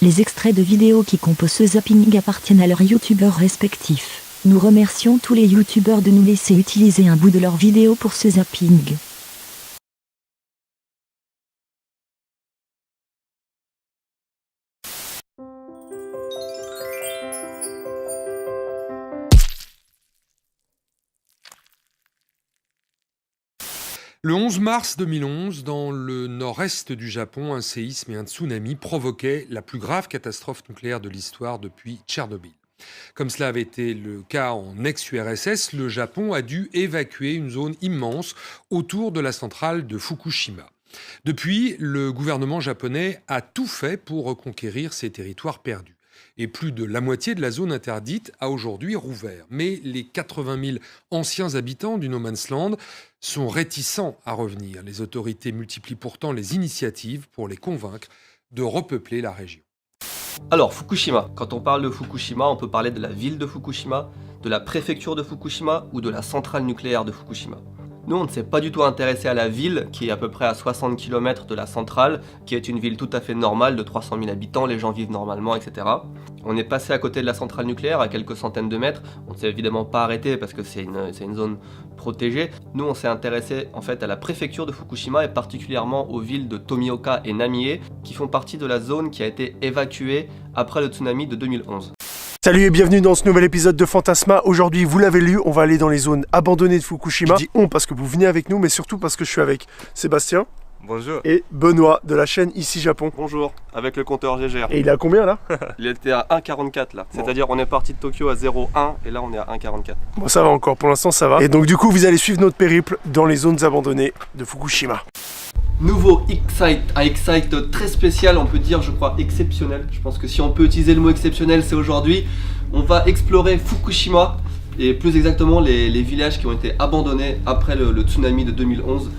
Les extraits de vidéos qui composent ce zapping appartiennent à leurs youtubeurs respectifs. Nous remercions tous les youtubeurs de nous laisser utiliser un bout de leur vidéo pour ce zapping. Le 11 mars 2011, dans le nord-est du Japon, un séisme et un tsunami provoquaient la plus grave catastrophe nucléaire de l'histoire depuis Tchernobyl. Comme cela avait été le cas en ex-URSS, le Japon a dû évacuer une zone immense autour de la centrale de Fukushima. Depuis, le gouvernement japonais a tout fait pour reconquérir ces territoires perdus. Et plus de la moitié de la zone interdite a aujourd'hui rouvert. Mais les 80 000 anciens habitants du No Man's Land sont réticents à revenir. Les autorités multiplient pourtant les initiatives pour les convaincre de repeupler la région. Alors, Fukushima. Quand on parle de Fukushima, on peut parler de la ville de Fukushima, de la préfecture de Fukushima ou de la centrale nucléaire de Fukushima. Nous, on ne s'est pas du tout intéressé à la ville, qui est à peu près à 60 km de la centrale, qui est une ville tout à fait normale de 300 000 habitants, les gens vivent normalement, etc. On est passé à côté de la centrale nucléaire, à quelques centaines de mètres. On ne s'est évidemment pas arrêté parce que c'est une zone protégée. Nous, on s'est intéressé en fait à la préfecture de Fukushima et particulièrement aux villes de Tomioka et Namie, qui font partie de la zone qui a été évacuée après le tsunami de 2011. Salut et bienvenue dans ce nouvel épisode de Fantasma. Aujourd'hui, vous l'avez lu, on va aller dans les zones abandonnées de Fukushima. Je dis on parce que vous venez avec nous, mais surtout parce que je suis avec Sébastien. Bonjour. Et Benoît de la chaîne Ici Japon. Bonjour, avec le compteur GGR. Et il est à combien là? Il était à 1,44 là. Bon. C'est-à-dire on est parti de Tokyo à 0,1 et là on est à 1,44. Bon, ça va encore, pour l'instant ça va. Et donc du coup, vous allez suivre notre périple dans les zones abandonnées de Fukushima. Nouveau Excite très spécial, on peut dire, je crois, exceptionnel. Je pense que si on peut utiliser le mot exceptionnel, c'est aujourd'hui. On va explorer Fukushima et plus exactement les villages qui ont été abandonnés après le tsunami de 2011.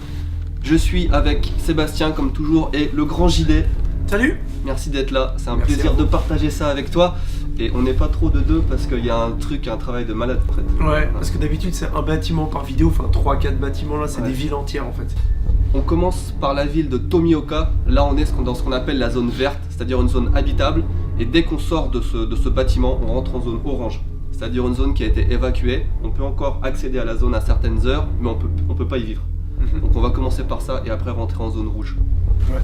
Je suis avec Sébastien comme toujours et le grand JD. Salut. Merci d'être là, c'est un plaisir de partager ça avec toi. Et on n'est pas trop de deux parce qu'il y a un travail de malade en fait. Ouais, parce que d'habitude c'est un bâtiment par vidéo, enfin 3-4 bâtiments là, c'est des villes entières en fait. On commence par la ville de Tomioka. Là on est dans ce qu'on appelle la zone verte, c'est-à-dire une zone habitable. Et dès qu'on sort de ce bâtiment, on rentre en zone orange, c'est-à-dire une zone qui a été évacuée. On peut encore accéder à la zone à certaines heures, mais on peut pas y vivre. Donc on va commencer par ça et après rentrer en zone rouge. Ouais.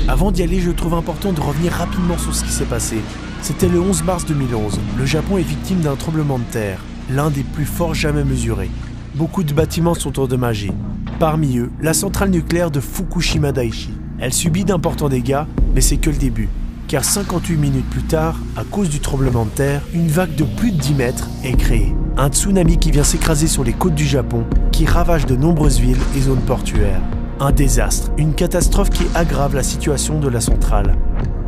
Avant d'y aller, je trouve important de revenir rapidement sur ce qui s'est passé. C'était le 11 mars 2011. Le Japon est victime d'un tremblement de terre, l'un des plus forts jamais mesurés. Beaucoup de bâtiments sont endommagés. Parmi eux, la centrale nucléaire de Fukushima Daiichi. Elle subit d'importants dégâts, mais c'est que le début. Car 58 minutes plus tard, à cause du tremblement de terre, une vague de plus de 10 mètres est créée. Un tsunami qui vient s'écraser sur les côtes du Japon, qui ravage de nombreuses villes et zones portuaires. Un désastre, une catastrophe qui aggrave la situation de la centrale.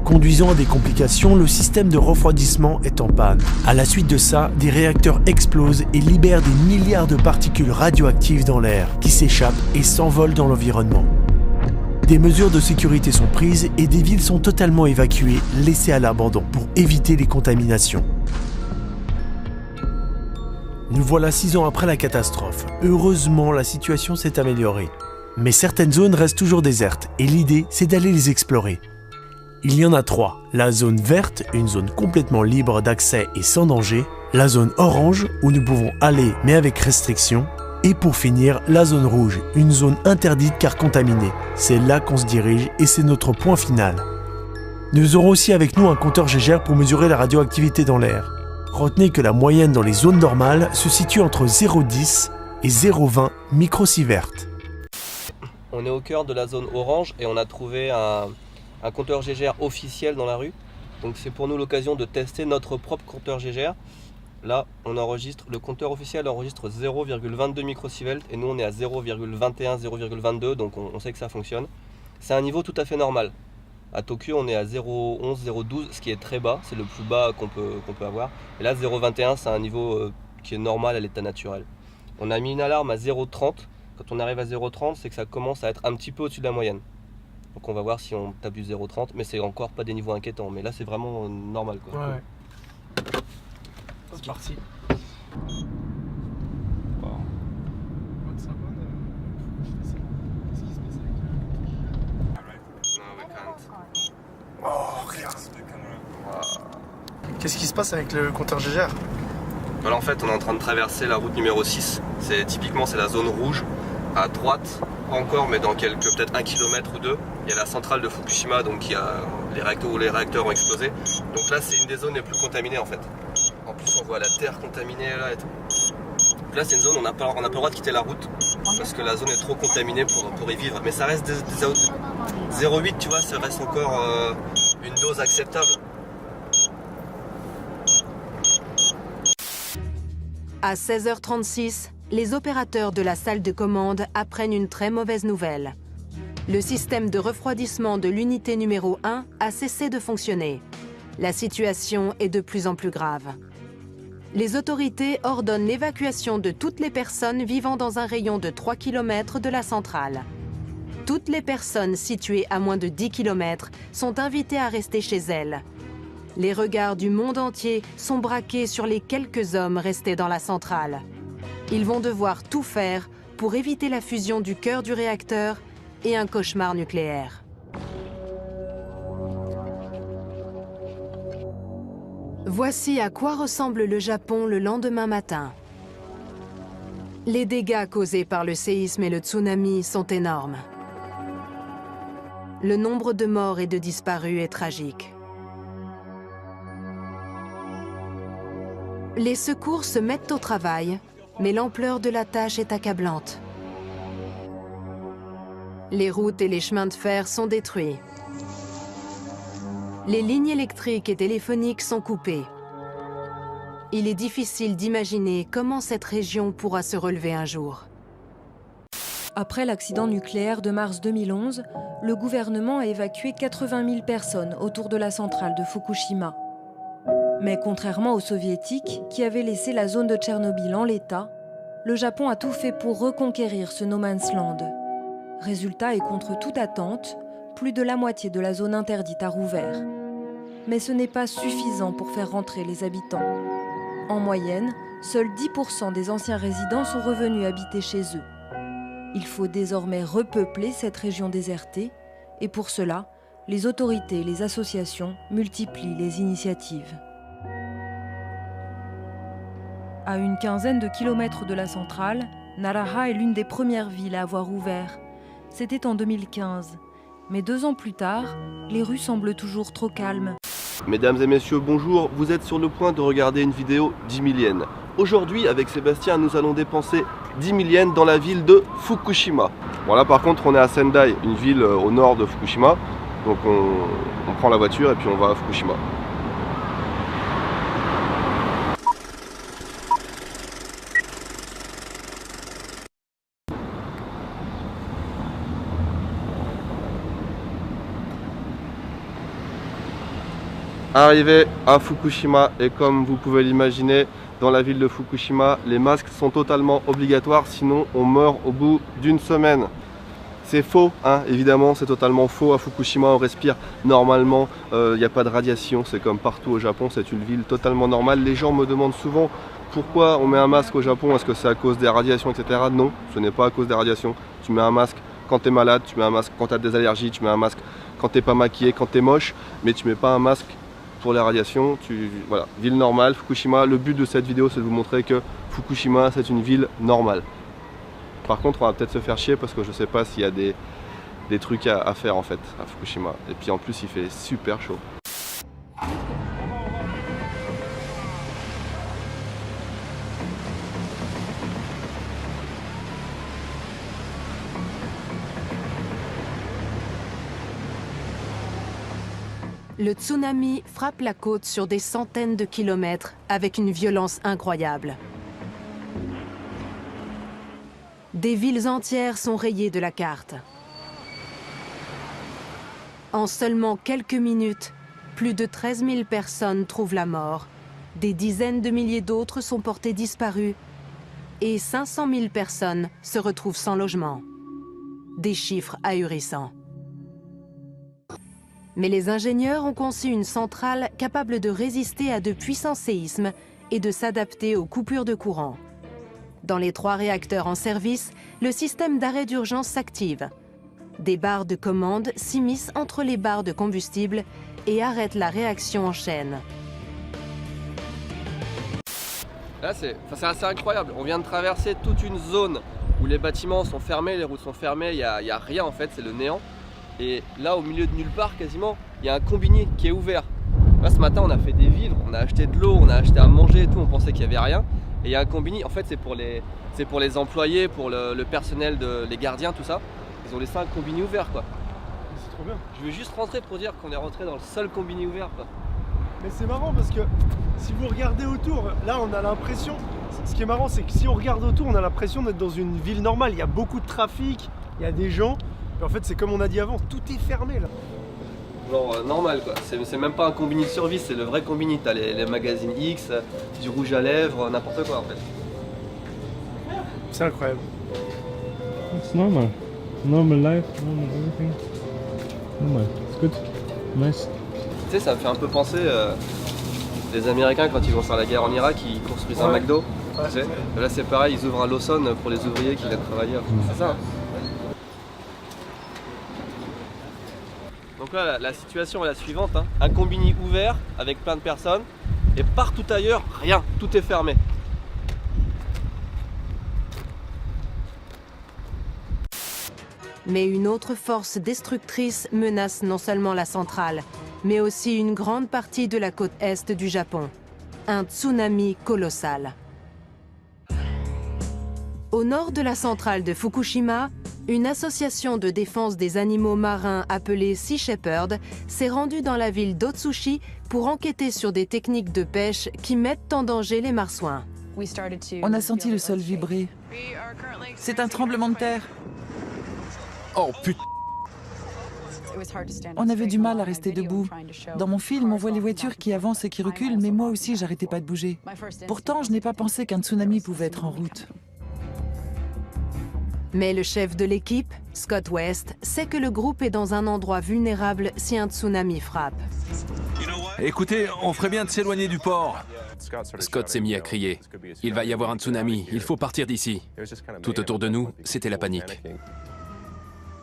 Conduisant à des complications, le système de refroidissement est en panne. À la suite de ça, des réacteurs explosent et libèrent des milliards de particules radioactives dans l'air, qui s'échappent et s'envolent dans l'environnement. Des mesures de sécurité sont prises et des villes sont totalement évacuées, laissées à l'abandon pour éviter les contaminations. Nous voilà 6 ans après la catastrophe. Heureusement, la situation s'est améliorée. Mais certaines zones restent toujours désertes et l'idée, c'est d'aller les explorer. Il y en a 3. La zone verte, une zone complètement libre d'accès et sans danger. La zone orange, où nous pouvons aller mais avec restriction. Et pour finir, la zone rouge, une zone interdite car contaminée. C'est là qu'on se dirige et c'est notre point final. Nous aurons aussi avec nous un compteur GGR pour mesurer la radioactivité dans l'air. Retenez que la moyenne dans les zones normales se situe entre 0,10 et 0,20 microsieverts. On est au cœur de la zone orange et on a trouvé un compteur GGR officiel dans la rue. Donc c'est pour nous l'occasion de tester notre propre compteur GGR. Là, le compteur officiel enregistre 0,22 microsieverts et nous on est à 0,21, 0,22, donc on sait que ça fonctionne. C'est un niveau tout à fait normal. À Tokyo, on est à 0,11, 0,12, ce qui est très bas, c'est le plus bas qu'on peut avoir. Et là, 0,21, c'est un niveau qui est normal à l'état naturel. On a mis une alarme à 0,30. Quand on arrive à 0,30, c'est que ça commence à être un petit peu au-dessus de la moyenne. Donc on va voir si on tape du 0,30, mais c'est encore pas des niveaux inquiétants. Mais là, c'est vraiment normal, quoi. Ouais. C'est parti. Oh. Qu'est-ce qui se passe avec le compteur GGR? Voilà, en fait, on est en train de traverser la route numéro 6. Typiquement, c'est la zone rouge. À droite, pas encore, mais dans peut-être 1 km ou 2, il y a la centrale de Fukushima, donc les réacteurs ont explosé. Donc là, c'est une des zones les plus contaminées en fait. En plus, on voit la terre contaminée là et tout. Donc là, c'est une zone où on n'a pas le droit de quitter la route parce que la zone est trop contaminée pour y vivre. Mais ça reste 0,8, tu vois, ça reste encore une dose acceptable. À 16h36, les opérateurs de la salle de commande apprennent une très mauvaise nouvelle. Le système de refroidissement de l'unité numéro 1 a cessé de fonctionner. La situation est de plus en plus grave. Les autorités ordonnent l'évacuation de toutes les personnes vivant dans un rayon de 3 km de la centrale. Toutes les personnes situées à moins de 10 km sont invitées à rester chez elles. Les regards du monde entier sont braqués sur les quelques hommes restés dans la centrale. Ils vont devoir tout faire pour éviter la fusion du cœur du réacteur et un cauchemar nucléaire. Voici à quoi ressemble le Japon le lendemain matin. Les dégâts causés par le séisme et le tsunami sont énormes. Le nombre de morts et de disparus est tragique. Les secours se mettent au travail, mais l'ampleur de la tâche est accablante. Les routes et les chemins de fer sont détruits. Les lignes électriques et téléphoniques sont coupées. Il est difficile d'imaginer comment cette région pourra se relever un jour. Après l'accident nucléaire de mars 2011, le gouvernement a évacué 80 000 personnes autour de la centrale de Fukushima. Mais contrairement aux soviétiques, qui avaient laissé la zone de Tchernobyl en l'état, le Japon a tout fait pour reconquérir ce no man's land. Résultat, et contre toute attente, plus de la moitié de la zone interdite a rouvert. Mais ce n'est pas suffisant pour faire rentrer les habitants. En moyenne, seuls 10% des anciens résidents sont revenus habiter chez eux. Il faut désormais repeupler cette région désertée, et pour cela, les autorités et les associations multiplient les initiatives. À une quinzaine de kilomètres de la centrale, Naraha est l'une des premières villes à avoir ouvert. C'était en 2015. Mais 2 ans plus tard, les rues semblent toujours trop calmes. Mesdames et messieurs, bonjour. Vous êtes sur le point de regarder une vidéo d'10 000 yens. Aujourd'hui, avec Sébastien, nous allons dépenser 10 000 yens dans la ville de Fukushima. Bon là par contre, on est à Sendai, une ville au nord de Fukushima. Donc on prend la voiture et puis on va à Fukushima. Arrivé à Fukushima, et comme vous pouvez l'imaginer, dans la ville de Fukushima, les masques sont totalement obligatoires, sinon on meurt au bout d'une semaine. C'est faux, hein, évidemment, c'est totalement faux. À Fukushima, on respire normalement, il n'y a pas de radiation, c'est comme partout au Japon, c'est une ville totalement normale. Les gens me demandent souvent pourquoi on met un masque au Japon, est-ce que c'est à cause des radiations, etc. Non, ce n'est pas à cause des radiations. Tu mets un masque quand tu es malade, tu mets un masque quand tu as des allergies, tu mets un masque quand tu n'es pas maquillé, quand tu es moche, mais tu mets pas un masque pour les radiations. Voilà, ville normale, Fukushima. Le but de cette vidéo, c'est de vous montrer que Fukushima, c'est une ville normale. Par contre, on va peut-être se faire chier parce que je sais pas s'il y a des trucs à faire en fait à Fukushima. Et puis en plus, il fait super chaud. Le tsunami frappe la côte sur des centaines de kilomètres avec une violence incroyable. Des villes entières sont rayées de la carte. En seulement quelques minutes, plus de 13 000 personnes trouvent la mort. Des dizaines de milliers d'autres sont portées disparues. Et 500 000 personnes se retrouvent sans logement. Des chiffres ahurissants. Mais les ingénieurs ont conçu une centrale capable de résister à de puissants séismes et de s'adapter aux coupures de courant. Dans les 3 réacteurs en service, le système d'arrêt d'urgence s'active. Des barres de commande s'immiscent entre les barres de combustible et arrête la réaction en chaîne. Là, c'est assez incroyable. On vient de traverser toute une zone où les bâtiments sont fermés, les routes sont fermées, il n'y a rien en fait, c'est le néant. Et là, au milieu de nulle part quasiment, il y a un combini qui est ouvert. Là, ce matin, on a fait des vivres, on a acheté de l'eau, on a acheté à manger et tout, on pensait qu'il n'y avait rien. Et il y a un combini, en fait, c'est pour les employés, pour le personnel, les gardiens, tout ça. Ils ont laissé un combini ouvert, quoi. C'est trop bien. Je vais juste rentrer pour dire qu'on est rentré dans le seul combini ouvert, quoi. Mais c'est marrant parce que si vous regardez autour, là on a l'impression, ce qui est marrant c'est que si on regarde autour, on a l'impression d'être dans une ville normale. Il y a beaucoup de trafic, il y a des gens. Et en fait c'est comme on a dit avant, tout est fermé là. Genre normal quoi, c'est même pas un combini de service, c'est le vrai combini. T'as les magazines X, du rouge à lèvres, n'importe quoi en fait. C'est incroyable. It's normal. Normal life, normal everything. Normal. It's good. Nice. Tu sais, ça me fait un peu penser les Américains quand ils vont faire la guerre en Irak, ils construisent un McDo. Ouais, Tu sais. Là c'est pareil, ils ouvrent un Lawson pour les ouvriers qui viennent travailler. C'est ça. Donc là la situation est la suivante, hein. Un combini ouvert avec plein de personnes et partout ailleurs, rien, tout est fermé. Mais une autre force destructrice menace non seulement la centrale, mais aussi une grande partie de la côte est du Japon. Un tsunami colossal. Au nord de la centrale de Fukushima, une association de défense des animaux marins appelée Sea Shepherd s'est rendue dans la ville d'Otsushi pour enquêter sur des techniques de pêche qui mettent en danger les marsouins. On a senti le sol vibrer. C'est un tremblement de terre. Oh putain! On avait du mal à rester debout. Dans mon film, on voit les voitures qui avancent et qui reculent, mais moi aussi, j'arrêtais pas de bouger. Pourtant, je n'ai pas pensé qu'un tsunami pouvait être en route. Mais le chef de l'équipe, Scott West, sait que le groupe est dans un endroit vulnérable si un tsunami frappe. Écoutez, on ferait bien de s'éloigner du port. Scott s'est mis à crier. Il va y avoir un tsunami, il faut partir d'ici. Tout autour de nous, c'était la panique.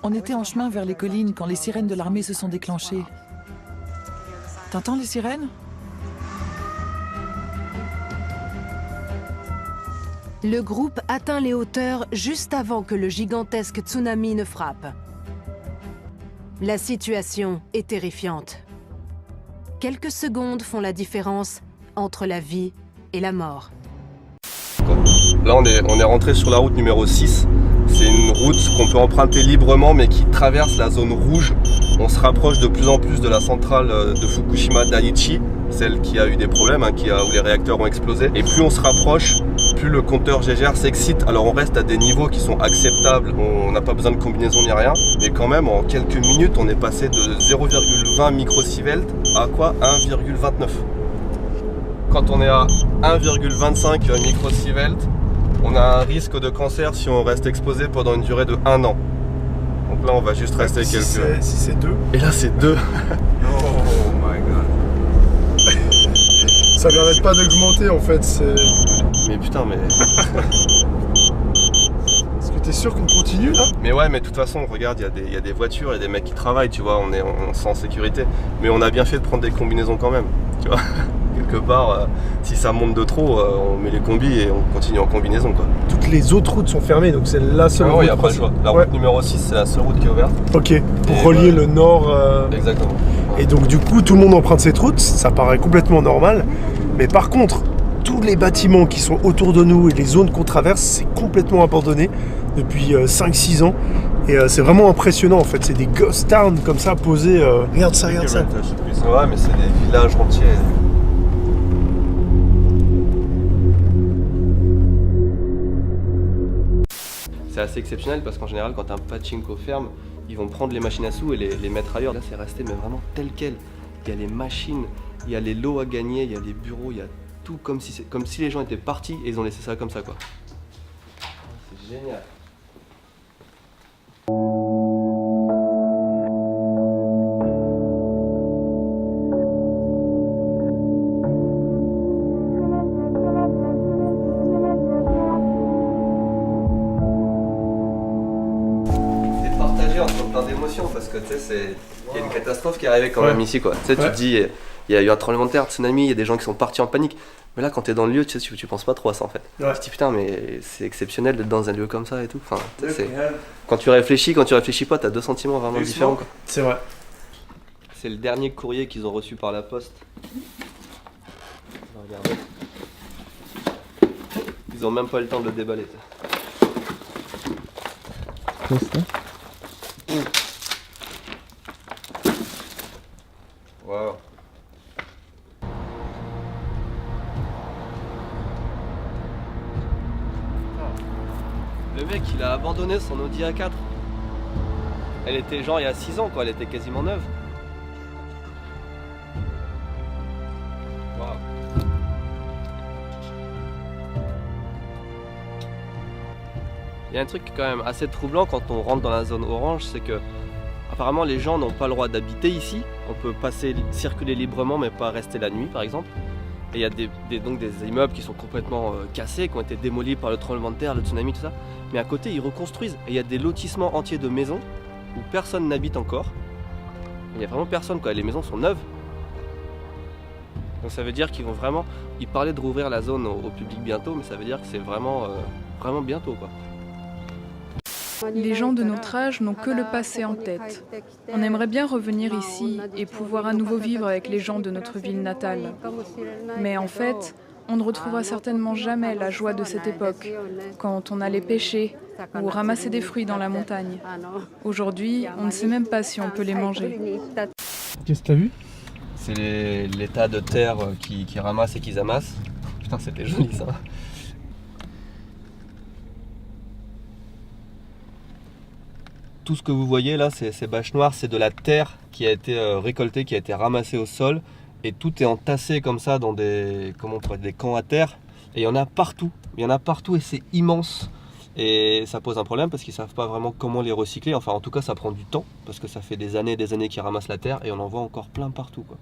On était en chemin vers les collines quand les sirènes de l'armée se sont déclenchées. T'entends les sirènes? Le groupe atteint les hauteurs juste avant que le gigantesque tsunami ne frappe. La situation est terrifiante. Quelques secondes font la différence entre la vie et la mort. Là on est rentré sur la route numéro 6. C'est une route qu'on peut emprunter librement mais qui traverse la zone rouge. On se rapproche de plus en plus de la centrale de Fukushima Daiichi, celle qui a eu des problèmes, hein, où les réacteurs ont explosé. Et plus on se rapproche, plus le compteur GGR s'excite. Alors on reste à des niveaux qui sont acceptables, on n'a pas besoin de combinaison ni rien. Mais quand même en quelques minutes on est passé de 0,20 microsievert à quoi 1,29. Quand on est à 1,25 microsievert, on a un risque de cancer si on reste exposé pendant une durée de 1 an. Donc là on va juste rester si quelques... Si c'est 2. Et là c'est 2. Oh my god. Ça n'arrête pas d'augmenter en fait. Mais putain mais... Est-ce que t'es sûr qu'on continue là? Mais ouais, mais de toute façon regarde, il y a des voitures, il y a des mecs qui travaillent, tu vois, on se sent en sécurité. Mais on a bien fait de prendre des combinaisons quand même, tu vois. Quelque part, si ça monte de trop, on met les combis et on continue en combinaison quoi. Toutes les autres routes sont fermées, donc c'est la seule route. Il n'y a pas le choix. La route numéro 6, c'est la seule route qui est ouverte. Ok, pour relier le nord. Exactement. Et donc du coup, tout le monde emprunte cette route, ça paraît complètement normal. Mais par contre, tous les bâtiments qui sont autour de nous et les zones qu'on traverse, c'est complètement abandonné depuis 5-6 ans. Et c'est vraiment impressionnant en fait, c'est des ghost towns comme ça posés. Regarde ça, regarde ça. Ouais, mais c'est des villages entiers. C'est assez exceptionnel parce qu'en général quand un pachinko ferme, ils vont prendre les machines à sous et les mettre ailleurs. Là c'est resté mais vraiment tel quel. Il y a les machines, il y a les lots à gagner, il y a les bureaux, il y a tout comme si les gens étaient partis et ils ont laissé ça comme ça quoi. C'est génial. Entre plein d'émotions parce parce que tu sais, il y a une catastrophe qui est arrivée quand même ici, quoi. Tu sais, tu te dis, il y a eu un tremblement de terre, tsunami, il y a des gens qui sont partis en panique. Mais là, quand t'es dans le lieu, tu sais, tu penses pas trop à ça en fait. Tu te dis putain, mais c'est exceptionnel d'être dans un lieu comme ça et tout. Enfin, quand tu réfléchis pas, t'as deux sentiments vraiment différents, quoi. C'est vrai. C'est le dernier courrier qu'ils ont reçu par la poste. On va regarder. Ils ont même pas eu le temps de le déballer. Qu'est-ce que c'est? Waouh. Le mec, il a abandonné son Audi A4. Elle était genre il y a 6 ans, quoi. Elle était quasiment neuve. Waouh. Il y a un truc quand même assez troublant quand on rentre dans la zone orange, c'est que apparemment les gens n'ont pas le droit d'habiter ici. On peut circuler librement mais pas rester la nuit par exemple. Et il y a donc des immeubles qui sont complètement cassés, qui ont été démolis par le tremblement de terre, le tsunami, tout ça. Mais à côté ils reconstruisent et il y a des lotissements entiers de maisons où personne n'habite encore. Il n'y a vraiment personne, quoi. Les maisons sont neuves. Donc ça veut dire qu'ils vont vraiment... Ils parlaient de rouvrir la zone au public bientôt, mais ça veut dire que c'est vraiment bientôt, quoi. Les gens de notre âge n'ont que le passé en tête. On aimerait bien revenir ici et pouvoir à nouveau vivre avec les gens de notre ville natale. Mais en fait, on ne retrouvera certainement jamais la joie de cette époque, quand on allait pêcher ou ramasser des fruits dans la montagne. Aujourd'hui, on ne sait même pas si on peut les manger. Qu'est-ce que t'as vu? C'est les tas de terre qui ramassent et qu'ils amassent. Putain, c'était joli ça. Tout ce que vous voyez là, ces bâches noires, c'est de la terre qui a été récoltée, qui a été ramassée au sol. Et tout est entassé comme ça dans des camps à terre. Et il y en a partout. Il y en a partout et c'est immense. Et ça pose un problème parce qu'ils ne savent pas vraiment comment les recycler. Enfin, en tout cas, ça prend du temps parce que ça fait des années et des années qu'ils ramassent la terre et on en voit encore plein partout, quoi.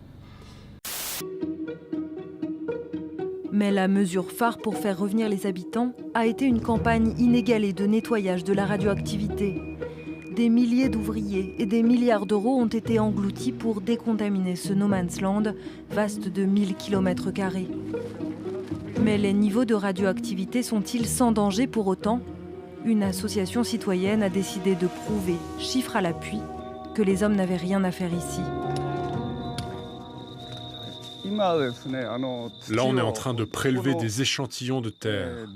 Mais la mesure phare pour faire revenir les habitants a été une campagne inégalée de nettoyage de la radioactivité. Des milliers d'ouvriers et des milliards d'euros ont été engloutis pour décontaminer ce no man's land, vaste de 1000 km². Mais les niveaux de radioactivité sont-ils sans danger pour autant? Une association citoyenne a décidé de prouver, chiffres à l'appui, que les hommes n'avaient rien à faire ici. Là, on est en train de prélever des échantillons de terre.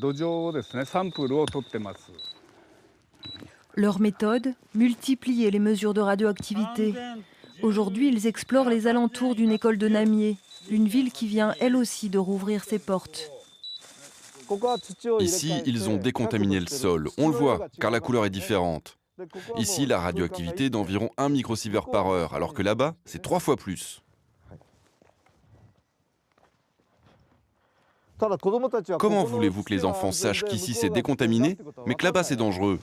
Leur méthode, multiplier les mesures de radioactivité. Aujourd'hui, ils explorent les alentours d'une école de Namié, une ville qui vient elle aussi de rouvrir ses portes. Ici, ils ont décontaminé le sol. On le voit, car la couleur est différente. Ici, la radioactivité est d'environ 1 microsievert par heure, alors que là-bas, c'est 3 fois plus. Comment voulez-vous que les enfants sachent qu'ici c'est décontaminé, mais que là-bas c'est dangereux?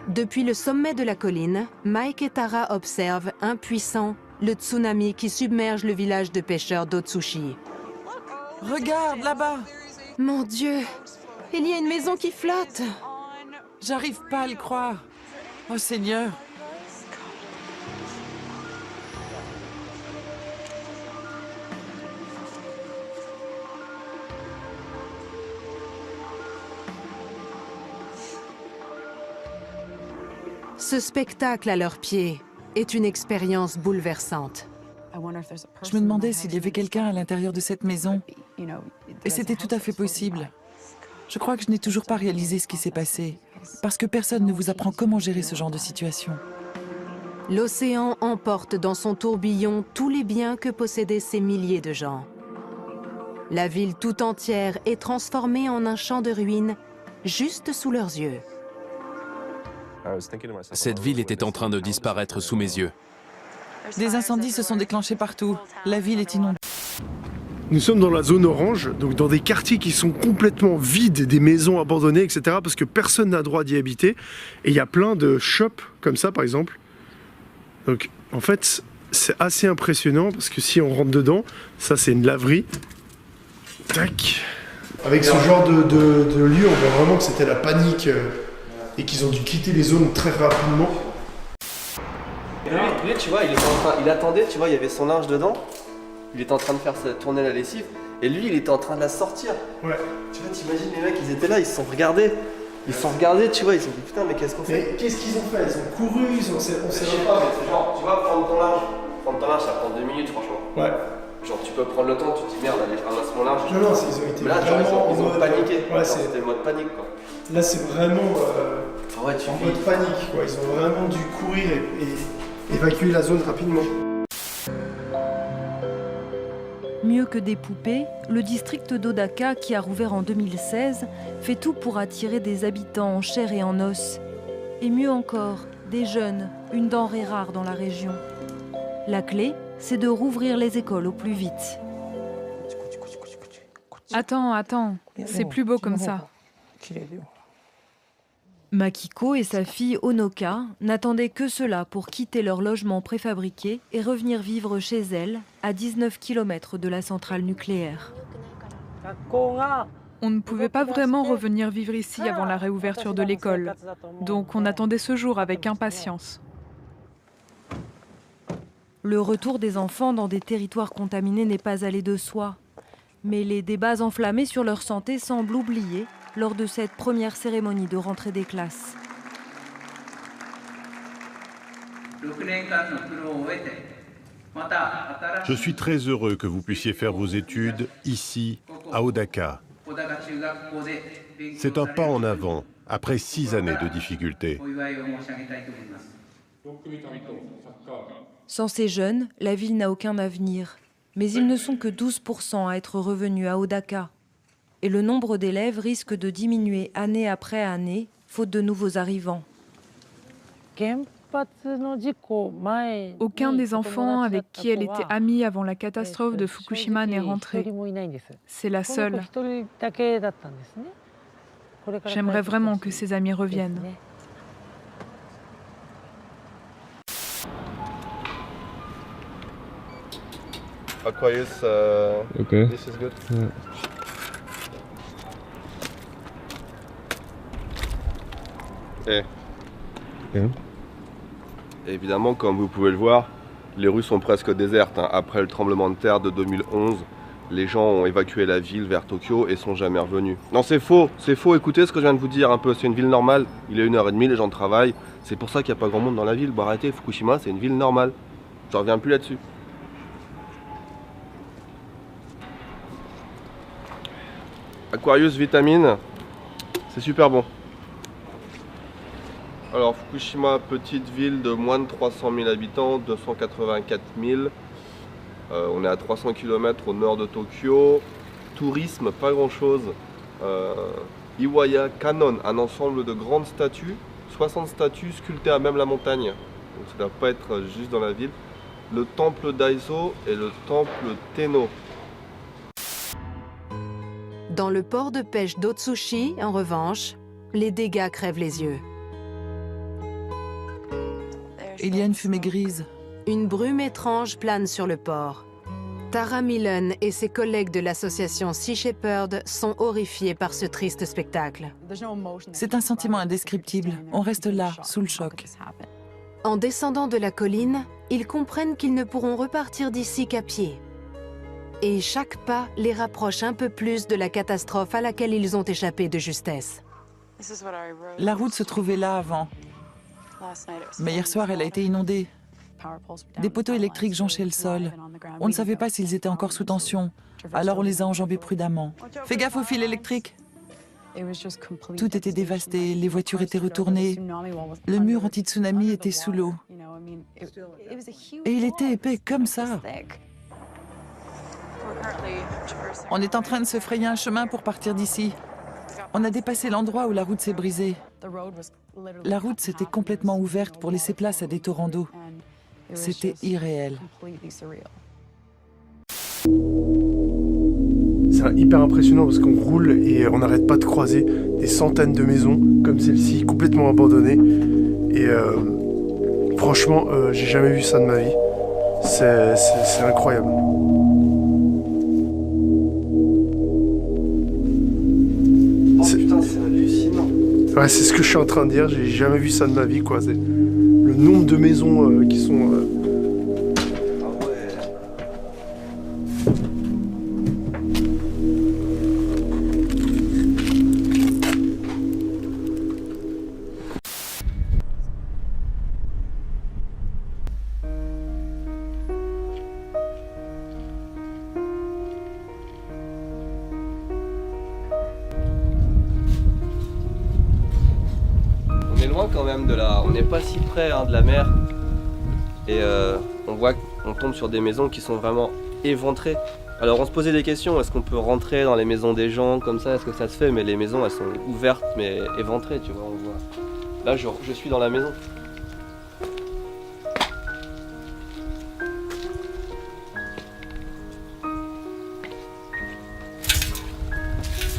Depuis le sommet de la colline, Mike et Tara observent, impuissants, le tsunami qui submerge le village de pêcheurs d'Otsushi. Regarde là-bas! Mon Dieu! Il y a une maison qui flotte! J'arrive pas à le croire. Oh Seigneur! Ce spectacle à leurs pieds est une expérience bouleversante. Je me demandais s'il y avait quelqu'un à l'intérieur de cette maison. Et c'était tout à fait possible. Je crois que je n'ai toujours pas réalisé ce qui s'est passé, parce que personne ne vous apprend comment gérer ce genre de situation. L'océan emporte dans son tourbillon tous les biens que possédaient ces milliers de gens. La ville tout entière est transformée en un champ de ruines, juste sous leurs yeux. Cette ville était en train de disparaître sous mes yeux. Des incendies se sont déclenchés partout. La ville est inondée. Nous sommes dans la zone orange, donc dans des quartiers qui sont complètement vides, des maisons abandonnées, etc. parce que personne n'a droit d'y habiter. Et il y a plein de shops comme ça, par exemple. Donc, en fait, c'est assez impressionnant parce que si on rentre dedans, ça c'est une laverie. Tac. Avec ce genre de lieu, on voit vraiment que c'était la panique et qu'ils ont dû quitter les zones très rapidement. Lui, tu vois, il attendait, tu vois, il y avait son linge dedans. Il était en train de faire tourner la lessive. Et lui, il était en train de la sortir. Ouais. Tu vois, t'imagines, les mecs, ils étaient là, ils se sont regardés. Ils se sont regardés, tu vois, ils se sont dit putain, mais qu'est-ce qu'on fait? Mais qu'est-ce qu'ils ont fait? Ils ont couru, on sait Je sais pas, mais c'est genre, tu vois, prendre ton linge. Prendre ton linge, ça prend 2 minutes, franchement. Ouais. Genre, tu peux prendre le temps, tu te dis merde, allez, je ramasse mon linge. Non, ils ont été. Mais là, vraiment ils ont paniqué. Ouais, c'était le mode panique, quoi. Là, c'est vraiment ouais, en mode panique, quoi. Ils ont vraiment dû courir et évacuer la zone rapidement. Mieux que des poupées, le district d'Odaka, qui a rouvert en 2016, fait tout pour attirer des habitants en chair et en os. Et mieux encore, des jeunes, une denrée rare dans la région. La clé, c'est de rouvrir les écoles au plus vite. Attends, c'est plus beau comme ça. Makiko et sa fille Onoka n'attendaient que cela pour quitter leur logement préfabriqué et revenir vivre chez elles, à 19 km de la centrale nucléaire. On ne pouvait pas vraiment revenir vivre ici avant la réouverture de l'école, donc on attendait ce jour avec impatience. Le retour des enfants dans des territoires contaminés n'est pas allé de soi, mais les débats enflammés sur leur santé semblent oubliés lors de cette première cérémonie de rentrée des classes. Je suis très heureux que vous puissiez faire vos études ici, à Odaka. C'est un pas en avant, après 6 années de difficultés. Sans ces jeunes, la ville n'a aucun avenir. Mais ils ne sont que 12% à être revenus à Odaka. Et le nombre d'élèves risque de diminuer année après année, faute de nouveaux arrivants. Aucun des enfants avec qui elle était amie avant la catastrophe de Fukushima n'est rentré. C'est la seule. J'aimerais vraiment que ses amis reviennent. Aquarius, Okay. this is good. Yeah. Et évidemment, comme vous pouvez le voir, les rues sont presque désertes. Après le tremblement de terre de 2011, les gens ont évacué la ville vers Tokyo et sont jamais revenus. Non, c'est faux, écoutez ce que je viens de vous dire un peu. C'est une ville normale, il est 1h30, les gens travaillent. C'est pour ça qu'il n'y a pas grand monde dans la ville. Bon, arrêtez, Fukushima, c'est une ville normale. Je reviens plus là-dessus. Aquarius vitamine, c'est super bon. Alors Fukushima, petite ville de moins de 300 000 habitants, 284 000. On est à 300 km au nord de Tokyo. Tourisme, pas grand chose. Iwaya Kannon, un ensemble de grandes statues. 60 statues sculptées à même la montagne. Donc ça ne doit pas être juste dans la ville. Le temple Daiso et le temple Tenno. Dans le port de pêche d'Otsushi, en revanche, les dégâts crèvent les yeux. Il y a une fumée grise. Une brume étrange plane sur le port. Tara Millen et ses collègues de l'association Sea Shepherd sont horrifiés par ce triste spectacle. C'est un sentiment indescriptible. On reste là, sous le choc. En descendant de la colline, ils comprennent qu'ils ne pourront repartir d'ici qu'à pied. Et chaque pas les rapproche un peu plus de la catastrophe à laquelle ils ont échappé de justesse. La route se trouvait là avant. Mais hier soir, elle a été inondée. Des poteaux électriques jonchaient le sol. On ne savait pas s'ils étaient encore sous tension. Alors on les a enjambés prudemment. Fais gaffe aux fils électriques! Tout était dévasté, les voitures étaient retournées. Le mur anti-tsunami était sous l'eau. Et il était épais comme ça. On est en train de se frayer un chemin pour partir d'ici. On a dépassé l'endroit où la route s'est brisée. La route s'était complètement ouverte pour laisser place à des torrents d'eau. C'était irréel. C'est hyper impressionnant parce qu'on roule et on n'arrête pas de croiser des centaines de maisons comme celle-ci, complètement abandonnées. Et franchement, j'ai jamais vu ça de ma vie. C'est incroyable. Oh putain, c'est hallucinant. Ouais, c'est ce que je suis en train de dire, j'ai jamais vu ça de ma vie, quoi. Le le nombre de maisons qui sont... On est loin quand même de la... On n'est pas si près de la mer. Et on voit qu'on tombe sur des maisons qui sont vraiment éventrées. Alors on se posait des questions, est-ce qu'on peut rentrer dans les maisons des gens comme ça, est-ce que ça se fait? Mais les maisons elles sont ouvertes mais éventrées, tu vois, on voit. Là je suis dans la maison.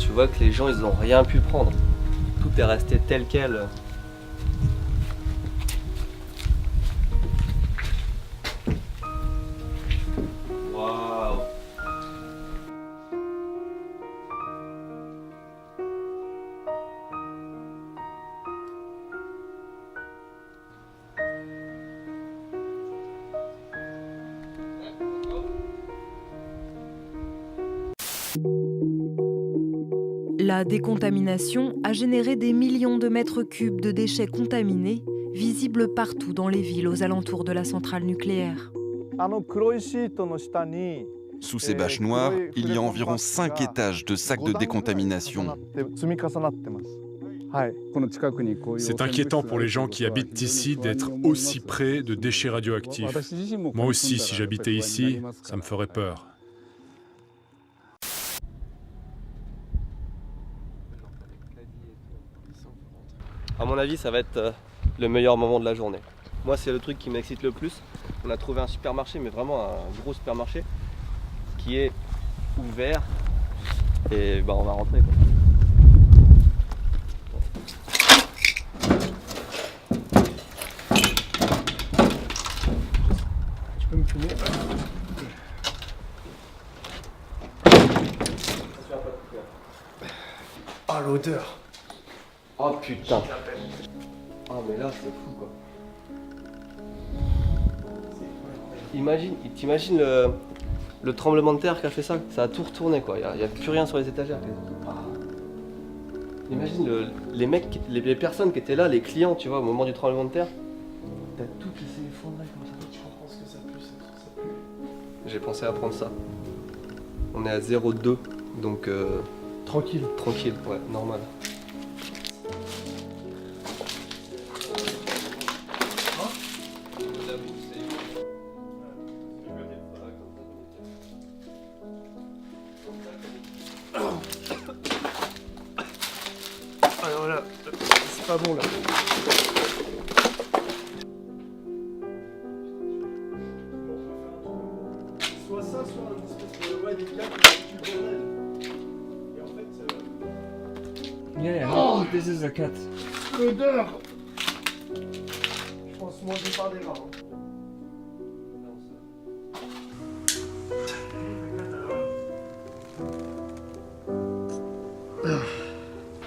Tu vois que les gens ils n'ont rien pu prendre. Tout est resté tel quel. Waouh. La décontamination a généré des millions de mètres cubes de déchets contaminés, visibles partout dans les villes aux alentours de la centrale nucléaire. Sous ces bâches noires, il y a environ 5 étages de sacs de décontamination. C'est inquiétant pour les gens qui habitent ici d'être aussi près de déchets radioactifs. Moi aussi, si j'habitais ici, ça me ferait peur. À mon avis, ça va être le meilleur moment de la journée. Moi, c'est le truc qui m'excite le plus. On a trouvé un supermarché, mais vraiment un gros supermarché, qui est ouvert. Et bah, on va rentrer, quoi. Tu peux me filmer? Ah, l'odeur! Oh putain! Ah mais là c'est fou quoi. T'imagines le tremblement de terre qui a fait ça? Ça a tout retourné quoi, il n'y a plus rien sur les étagères. Imagine les mecs, les personnes qui étaient là, les clients tu vois, au moment du tremblement de terre. T'as tout qui s'est effondré comme ça. Tu comprends ce que ça pue, ça pue. J'ai pensé à prendre ça. On est à 0,2 donc tranquille. Tranquille, ouais, normal. Alors là, c'est pas bon là. Soit ça, soit une espèce de des câbles qui tuent le bordel. Et en fait, Yeah, oh, this is a cat. l'odeur. Je pense mangé par des rats.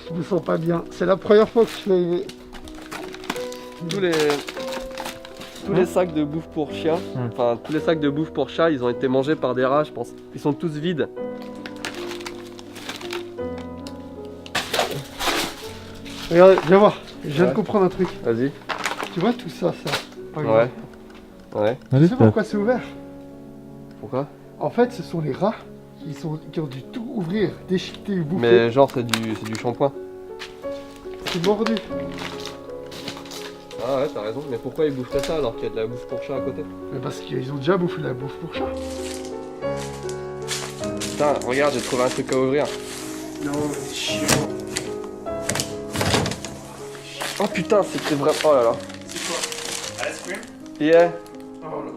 Je me sens pas bien. C'est la première fois que je fais... Tous les sacs de bouffe pour chiens, enfin tous les sacs de bouffe pour chats, ils ont été mangés par des rats, je pense. Ils sont tous vides. Regarde, viens voir. Je viens de comprendre un truc. Vas-y. Tu vois tout ça, Ouais. Ouais. Tu sais pourquoi c'est ouvert? Pourquoi? En fait, ce sont les rats qui ont dû tout ouvrir, déchiqueter, bouffer. Mais genre c'est du shampoing. C'est mordu. Ah ouais, t'as raison. Mais pourquoi ils boufferaient ça alors qu'il y a de la bouffe pour chat à côté? Mais parce qu'ils ont déjà bouffé de la bouffe pour chat. Putain, regarde, j'ai trouvé un truc à ouvrir. Non, mais c'est chiant. Oh putain, c'était vrai. Oh là là. C'est quoi? Ice cream? Yeah. Oh là.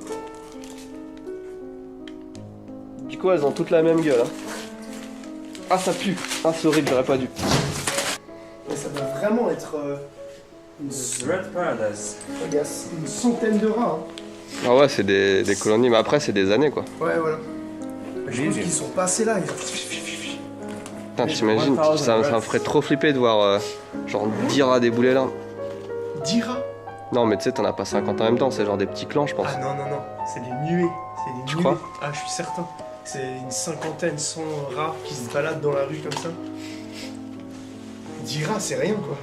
Du coup, elles ont toutes la même gueule. Hein. Ah, ça pue. Ah, c'est horrible, j'aurais pas dû. Mais ça doit vraiment être une... Red Paradise. Il y a une centaine de rats. Hein. Ah ouais, c'est des colonies, mais après, c'est des années quoi. Ouais, voilà. Mais je pense qu'ils sont passés là. Putain, t'imagines, ça me ferait trop flipper de voir genre 10 rats débouler là. 10 rats? Non, mais tu sais, t'en as pas 50 en même temps, c'est genre des petits clans, je pense. Ah non, non, non, c'est des nuées. C'est des Tu nuées. crois? Ah, je suis certain. C'est une cinquantaine, 100 rats qui se baladent dans la rue comme ça. 10 rats, c'est rien quoi.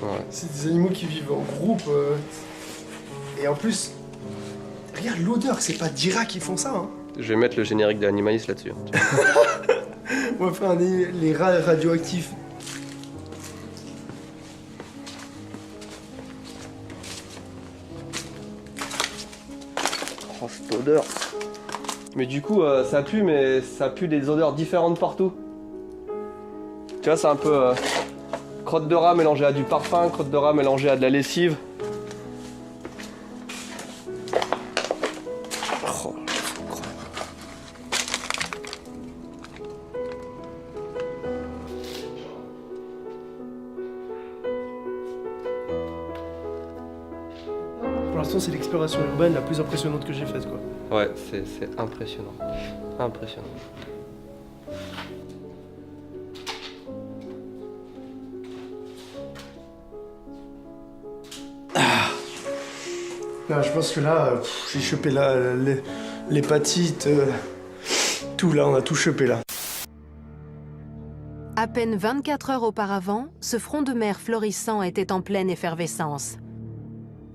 Ouais. C'est des animaux qui vivent en groupe. Et en plus, regarde l'odeur, c'est pas 10 rats qui font ça. Hein. Je vais mettre le générique d'Animalis là-dessus. On va faire les rats radioactifs. Oh, cette odeur. Mais du coup, ça pue, mais ça pue des odeurs différentes partout. Tu vois, c'est un peu crotte de rat mélangée à du parfum, crotte de rat mélangée à de la lessive. Oh, Pour l'instant, c'est l'exploration urbaine la plus impressionnante que j'ai faite quoi. ouais, c'est impressionnant. Impressionnant. Là, je pense que là, j'ai chopé l'hépatite, tout là, on a tout chopé là. À peine 24 heures auparavant, ce front de mer florissant était en pleine effervescence.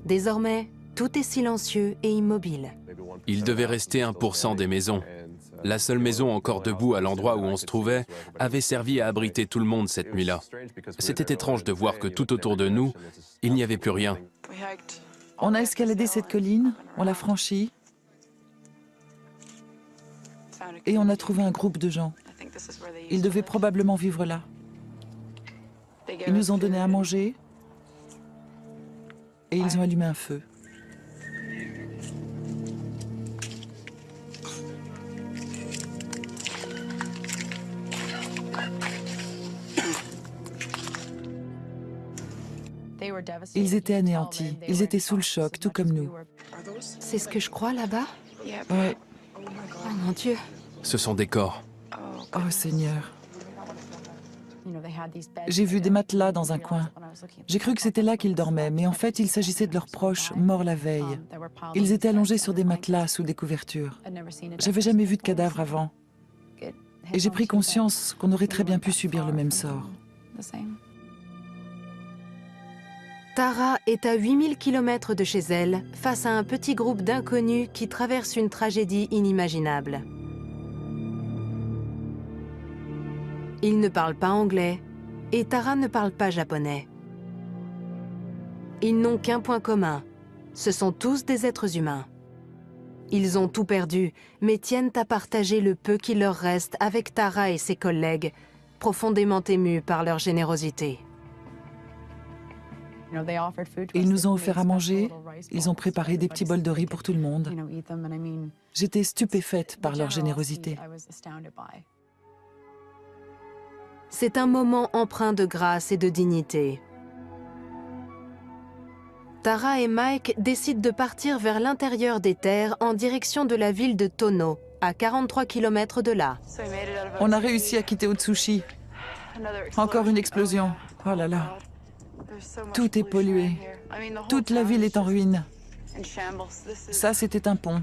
Désormais, tout est silencieux et immobile. Il devait rester 1% des maisons. La seule maison encore debout à l'endroit où on se trouvait avait servi à abriter tout le monde cette nuit-là. C'était étrange de voir que tout autour de nous, il n'y avait plus rien. On a escaladé cette colline, on l'a franchie, et on a trouvé un groupe de gens. Ils devaient probablement vivre là. Ils nous ont donné à manger, et ils ont allumé un feu. Ils étaient anéantis, ils étaient sous le choc, tout comme nous. C'est ce que je crois là-bas? Ouais. Oh mon Dieu. Ce sont des corps. Oh Seigneur. J'ai vu des matelas dans un coin. J'ai cru que c'était là qu'ils dormaient, mais en fait, il s'agissait de leurs proches, morts la veille. Ils étaient allongés sur des matelas sous des couvertures. J'avais jamais vu de cadavre avant. Et j'ai pris conscience qu'on aurait très bien pu subir le même sort. Tara est à 8000 km de chez elle, face à un petit groupe d'inconnus qui traversent une tragédie inimaginable. Ils ne parlent pas anglais et Tara ne parle pas japonais. Ils n'ont qu'un point commun, ce sont tous des êtres humains. Ils ont tout perdu, mais tiennent à partager le peu qui leur reste avec Tara et ses collègues, profondément émus par leur générosité. Ils nous ont offert à manger, ils ont préparé des petits bols de riz pour tout le monde. J'étais stupéfaite par leur générosité. C'est un moment empreint de grâce et de dignité. Tara et Mike décident de partir vers l'intérieur des terres en direction de la ville de Tono, à 43 km de là. On a réussi à quitter Otsushi. Encore une explosion. Oh là là. Tout est pollué. Toute la ville est en ruine. Ça, c'était un pont.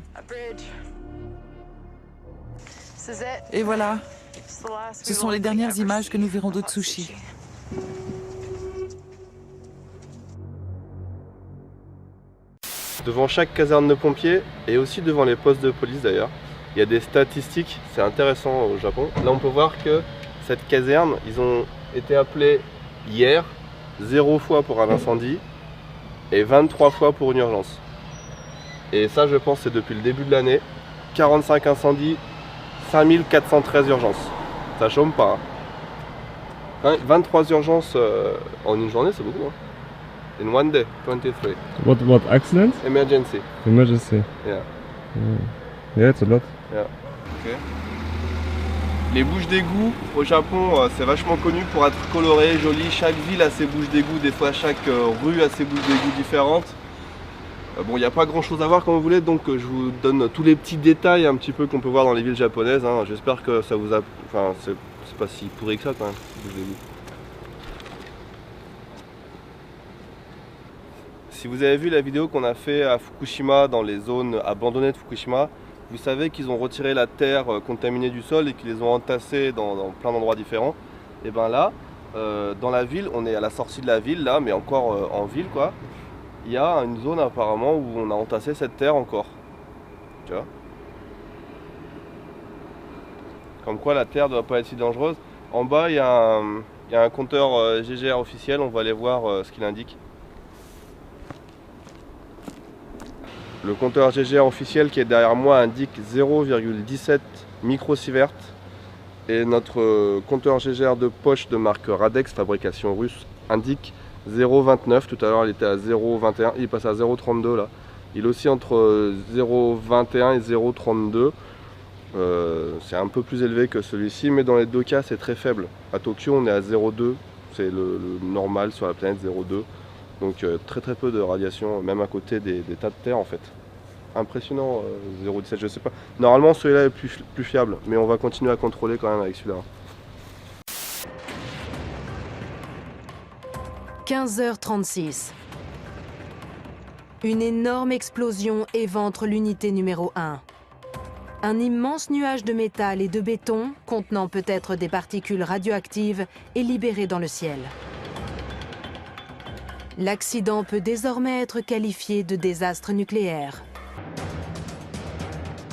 Et voilà. Ce sont les dernières images que nous verrons d'Otsushi. Devant chaque caserne de pompiers et aussi devant les postes de police d'ailleurs, il y a des statistiques, c'est intéressant au Japon. Là on peut voir que cette caserne, ils ont été appelés hier 0 fois pour un incendie et 23 fois pour une urgence. Et ça je pense c'est depuis le début de l'année, 45 incendies, 5413 urgences. Ça chôme pas. Hein, 23 urgences en une journée c'est beaucoup. Hein. In one day, 23. What accident? Emergency. Emergency. Yeah. Yeah, it's a lot. Yeah. Okay. Les bouches d'égout au Japon, c'est vachement connu pour être coloré, joli. Chaque ville a ses bouches d'égout, des fois chaque rue a ses bouches d'égout différentes. Bon, il n'y a pas grand chose à voir comme vous voulez, donc je vous donne tous les petits détails un petit peu qu'on peut voir dans les villes japonaises. Hein. J'espère que ça vous a... Enfin, c'est pas si pourri que ça quand même, bouches d'égout. Si vous avez vu la vidéo qu'on a fait à Fukushima, dans les zones abandonnées de Fukushima, vous savez qu'ils ont retiré la terre contaminée du sol et qu'ils les ont entassés dans plein d'endroits différents. Et bien là, dans la ville, on est à la sortie de la ville là, mais encore en ville quoi. Il y a une zone apparemment où on a entassé cette terre encore. Tu vois ? Comme quoi la terre ne doit pas être si dangereuse. En bas, il y a un compteur GGR officiel, on va aller voir ce qu'il indique. Le compteur GGR officiel qui est derrière moi indique 0,17 microsievert. Et notre compteur GGR de poche de marque Radex, fabrication russe, indique 0,29. Tout à l'heure il était à 0,21, il passe à 0,32 là. Il oscille entre 0,21 et 0,32. C'est un peu plus élevé que celui-ci, mais dans les deux cas c'est très faible. À Tokyo on est à 0,2, c'est le normal sur la planète 0,2. Donc très peu de radiation, même à côté des tas de terre en fait. Impressionnant 0,17, je sais pas. Normalement celui-là est plus fiable, mais on va continuer à contrôler quand même avec celui-là. 15h36. Une énorme explosion éventre l'unité numéro 1. Un immense nuage de métal et de béton, contenant peut-être des particules radioactives, est libéré dans le ciel. L'accident peut désormais être qualifié de désastre nucléaire.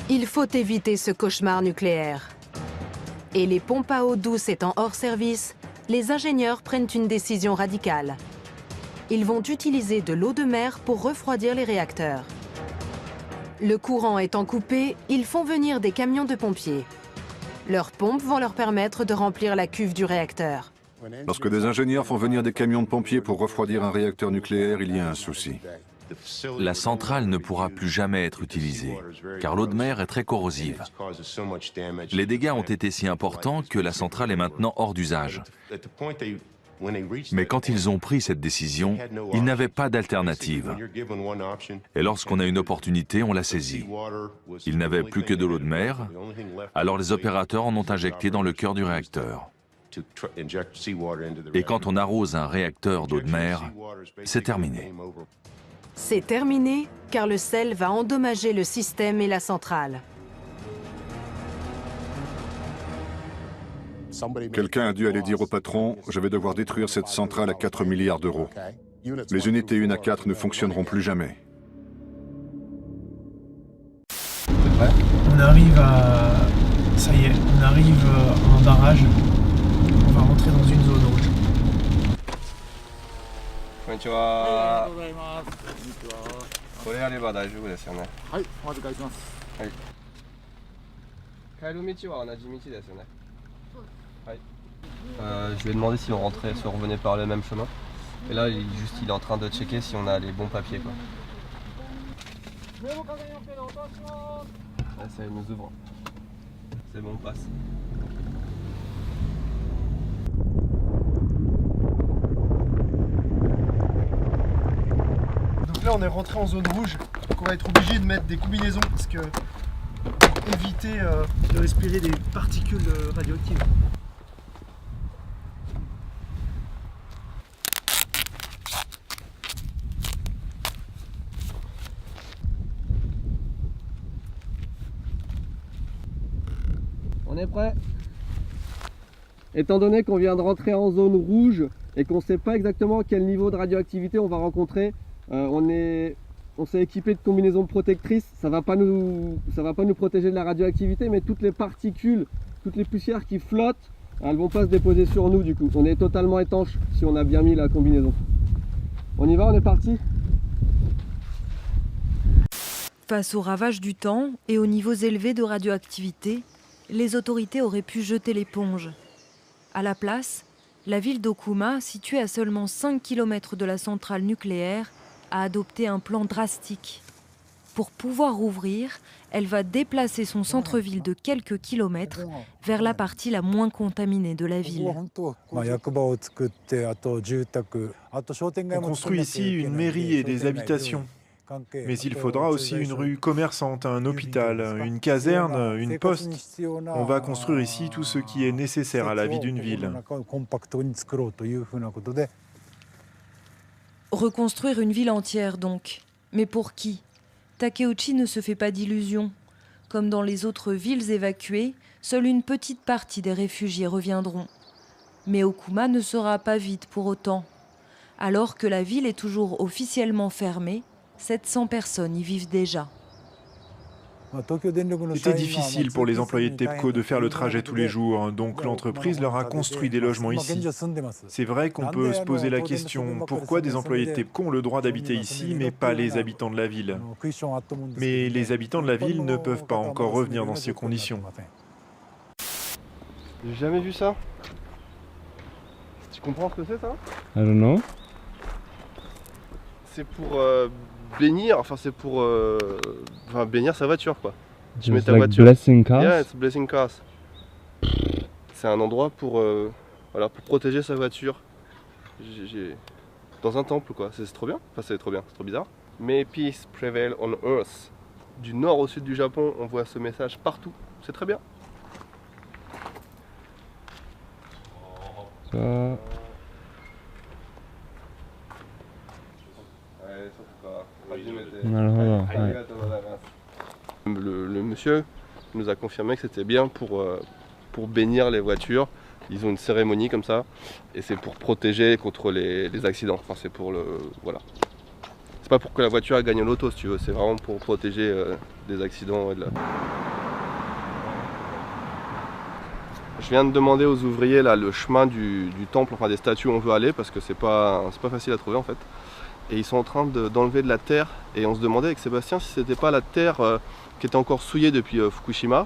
Il faut éviter ce cauchemar nucléaire. Et les pompes à eau douce étant hors service, les ingénieurs prennent une décision radicale. Ils vont utiliser de l'eau de mer pour refroidir les réacteurs. Le courant étant coupé, ils font venir des camions de pompiers. Leurs pompes vont leur permettre de remplir la cuve du réacteur. Lorsque des ingénieurs font venir des camions de pompiers pour refroidir un réacteur nucléaire, il y a un souci. La centrale ne pourra plus jamais être utilisée, car l'eau de mer est très corrosive. Les dégâts ont été si importants que la centrale est maintenant hors d'usage. Mais quand ils ont pris cette décision, ils n'avaient pas d'alternative. Et lorsqu'on a une opportunité, on la saisit. Ils n'avaient plus que de l'eau de mer, alors les opérateurs en ont injecté dans le cœur du réacteur. Et quand on arrose un réacteur d'eau de mer, c'est terminé. C'est terminé, car le sel va endommager le système et la centrale. Quelqu'un a dû aller dire au patron « Je vais devoir détruire cette centrale à 4 milliards d'euros. Les unités 1 à 4 ne fonctionneront plus jamais. » On arrive à... Ça y est, on arrive à un barrage. On va rentrer dans une zone rouge. Konnichiwa. Je lui ai demandé si on rentrait, si on revenait par le même chemin. Et là, il est en train de checker si on a les bons papiers, quoi. Là, ça nous ouvre. C'est bon, on passe. Donc là on est rentré en zone rouge, donc on va être obligé de mettre des combinaisons parce que pour éviter de respirer des particules radioactives. On est prêt. Étant donné qu'on vient de rentrer en zone rouge et qu'on ne sait pas exactement quel niveau de radioactivité on va rencontrer, on s'est équipé de combinaisons protectrices. Ça va pas nous protéger de la radioactivité, mais toutes les particules, toutes les poussières qui flottent, elles vont pas se déposer sur nous du coup. On est totalement étanche si on a bien mis la combinaison. On y va, on est parti. Face aux ravages du temps et aux niveaux élevés de radioactivité, les autorités auraient pu jeter l'éponge. À la place, la ville d'Okuma, située à seulement 5 km de la centrale nucléaire, a adopté un plan drastique. Pour pouvoir rouvrir, elle va déplacer son centre-ville de quelques kilomètres vers la partie la moins contaminée de la ville. On construit ici une mairie et des habitations. Mais il faudra aussi une rue commerçante, un hôpital, une caserne, une poste. On va construire ici tout ce qui est nécessaire à la vie d'une ville. Reconstruire une ville entière donc. Mais pour qui? Takeuchi ne se fait pas d'illusions. Comme dans les autres villes évacuées, seule une petite partie des réfugiés reviendront. Mais Okuma ne sera pas vide pour autant. Alors que la ville est toujours officiellement fermée, 700 personnes y vivent déjà. C'était difficile pour les employés de TEPCO de faire le trajet tous les jours, donc l'entreprise leur a construit des logements ici. C'est vrai qu'on peut se poser la question, pourquoi des employés de TEPCO ont le droit d'habiter ici, mais pas les habitants de la ville? Mais les habitants de la ville ne peuvent pas encore revenir dans ces conditions. J'ai jamais vu ça. Tu comprends ce que c'est ça? I don't know. C'est pour bénir, enfin c'est pour bénir sa voiture quoi. Tu mets ta voiture. Blessing cars? Yeah, it's blessing cars. C'est un endroit pour protéger sa voiture. Dans un temple quoi, c'est trop bien, enfin c'est trop bien, c'est trop bizarre. May peace prevail on earth. Du nord au sud du Japon, on voit ce message partout, c'est très bien. Ça... Le monsieur nous a confirmé que c'était bien pour bénir les voitures. Ils ont une cérémonie comme ça et c'est pour protéger contre les accidents. Enfin, c'est pour le voilà. C'est pas pour que la voiture elle gagne au loto si tu veux. C'est vraiment pour protéger des accidents. Je viens de demander aux ouvriers là le chemin du temple, enfin des statues où on veut aller parce que c'est pas facile à trouver en fait. Et ils sont en train d'enlever de la terre et on se demandait avec Sébastien si c'était pas la terre qui était encore souillée depuis Fukushima.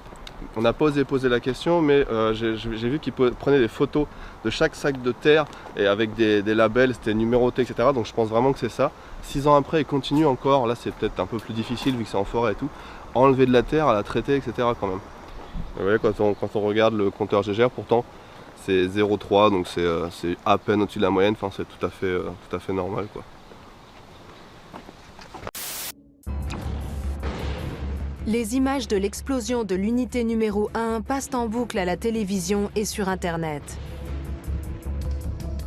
On n'a pas osé poser la question mais j'ai vu qu'ils prenaient des photos de chaque sac de terre et avec des labels, c'était numéroté etc. Donc je pense vraiment que c'est ça. 6 ans après ils continuent encore, là c'est peut-être un peu plus difficile vu que c'est en forêt et tout, à enlever de la terre, à la traiter etc. quand même. Vous voyez quand on regarde le compteur GGR pourtant c'est 0,3 donc c'est à peine au-dessus de la moyenne, enfin c'est tout à fait normal quoi. Les images de l'explosion de l'unité numéro 1 passent en boucle à la télévision et sur Internet.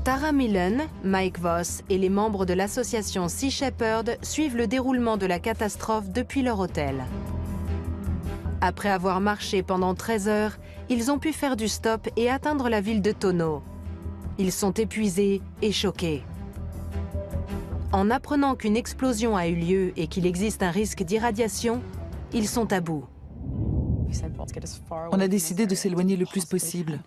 Tara Millen, Mike Voss et les membres de l'association Sea Shepherd suivent le déroulement de la catastrophe depuis leur hôtel. Après avoir marché pendant 13 heures, ils ont pu faire du stop et atteindre la ville de Tono. Ils sont épuisés et choqués. En apprenant qu'une explosion a eu lieu et qu'il existe un risque d'irradiation, ils sont à bout. On a décidé de s'éloigner le plus possible.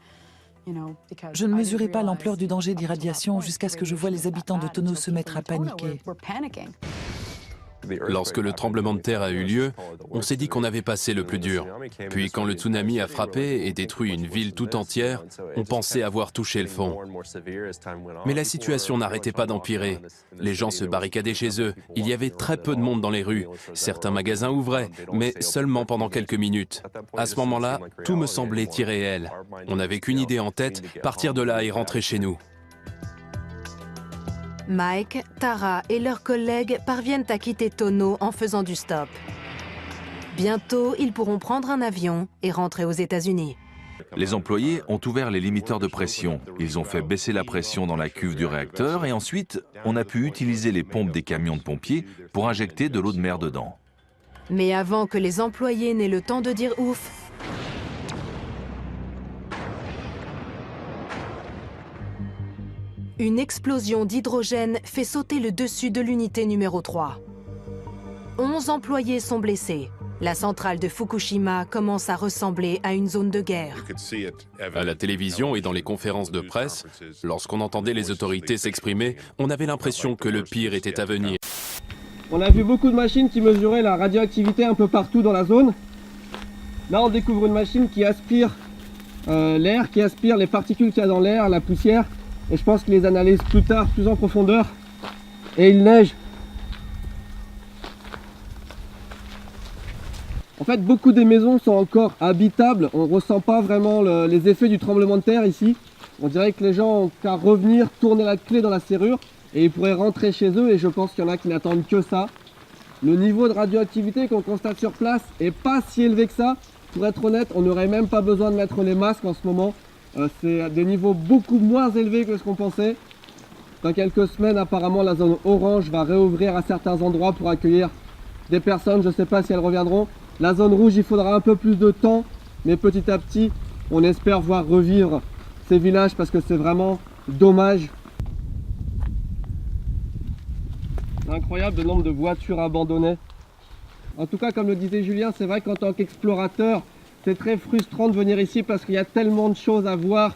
Je ne mesurais pas l'ampleur du danger d'irradiation jusqu'à ce que je vois les habitants de Tono se mettre à paniquer. Lorsque le tremblement de terre a eu lieu, on s'est dit qu'on avait passé le plus dur. Puis quand le tsunami a frappé et détruit une ville tout entière, on pensait avoir touché le fond. Mais la situation n'arrêtait pas d'empirer. Les gens se barricadaient chez eux. Il y avait très peu de monde dans les rues. Certains magasins ouvraient, mais seulement pendant quelques minutes. À ce moment-là, tout me semblait irréel. On n'avait qu'une idée en tête, partir de là et rentrer chez nous. Mike, Tara et leurs collègues parviennent à quitter Tono en faisant du stop. Bientôt, ils pourront prendre un avion et rentrer aux États-Unis. Les employés ont ouvert les limiteurs de pression. Ils ont fait baisser la pression dans la cuve du réacteur et ensuite, on a pu utiliser les pompes des camions de pompiers pour injecter de l'eau de mer dedans. Mais avant que les employés n'aient le temps de dire ouf, une explosion d'hydrogène fait sauter le dessus de l'unité numéro 3. 11 employés sont blessés. La centrale de Fukushima commence à ressembler à une zone de guerre. À la télévision et dans les conférences de presse, lorsqu'on entendait les autorités s'exprimer, on avait l'impression que le pire était à venir. On a vu beaucoup de machines qui mesuraient la radioactivité un peu partout dans la zone. Là, on découvre une machine qui aspire l'air, qui aspire les particules qu'il y a dans l'air, la poussière. Et je pense qu'ils les analysent plus tard, plus en profondeur. Et il neige. En fait, beaucoup des maisons sont encore habitables. On ne ressent pas vraiment les effets du tremblement de terre ici. On dirait que les gens ont qu'à revenir, tourner la clé dans la serrure et ils pourraient rentrer chez eux. Et je pense qu'il y en a qui n'attendent que ça. Le niveau de radioactivité qu'on constate sur place n'est pas si élevé que ça. Pour être honnête, on n'aurait même pas besoin de mettre les masques en ce moment. C'est à des niveaux beaucoup moins élevés que ce qu'on pensait. Dans quelques semaines, apparemment, la zone orange va réouvrir à certains endroits pour accueillir des personnes. Je ne sais pas si elles reviendront. La zone rouge, il faudra un peu plus de temps, mais petit à petit, on espère voir revivre ces villages parce que c'est vraiment dommage. C'est incroyable le nombre de voitures abandonnées. En tout cas, comme le disait Julien, c'est vrai qu'en tant qu'explorateur, c'est très frustrant de venir ici parce qu'il y a tellement de choses à voir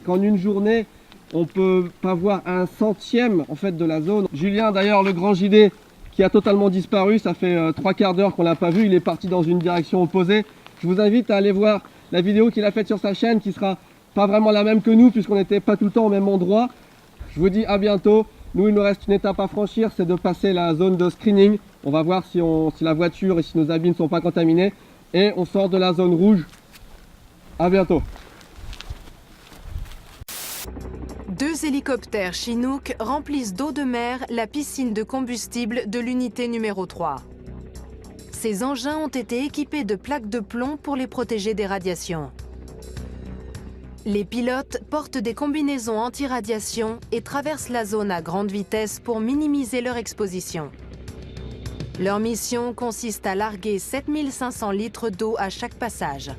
qu'en une journée, on ne peut pas voir un centième en fait, de la zone. Julien, d'ailleurs, le grand gilet qui a totalement disparu, ça fait 3/4 d'heure qu'on ne l'a pas vu, il est parti dans une direction opposée. Je vous invite à aller voir la vidéo qu'il a faite sur sa chaîne qui sera pas vraiment la même que nous puisqu'on n'était pas tout le temps au même endroit. Je vous dis à bientôt. Nous, il nous reste une étape à franchir, c'est de passer la zone de screening. On va voir si la voiture et si nos habits ne sont pas contaminés. Et on sort de la zone rouge. À bientôt. 2 hélicoptères Chinook remplissent d'eau de mer la piscine de combustible de l'unité numéro 3. Ces engins ont été équipés de plaques de plomb pour les protéger des radiations. Les pilotes portent des combinaisons anti-radiation et traversent la zone à grande vitesse pour minimiser leur exposition. Leur mission consiste à larguer 7500 litres d'eau à chaque passage.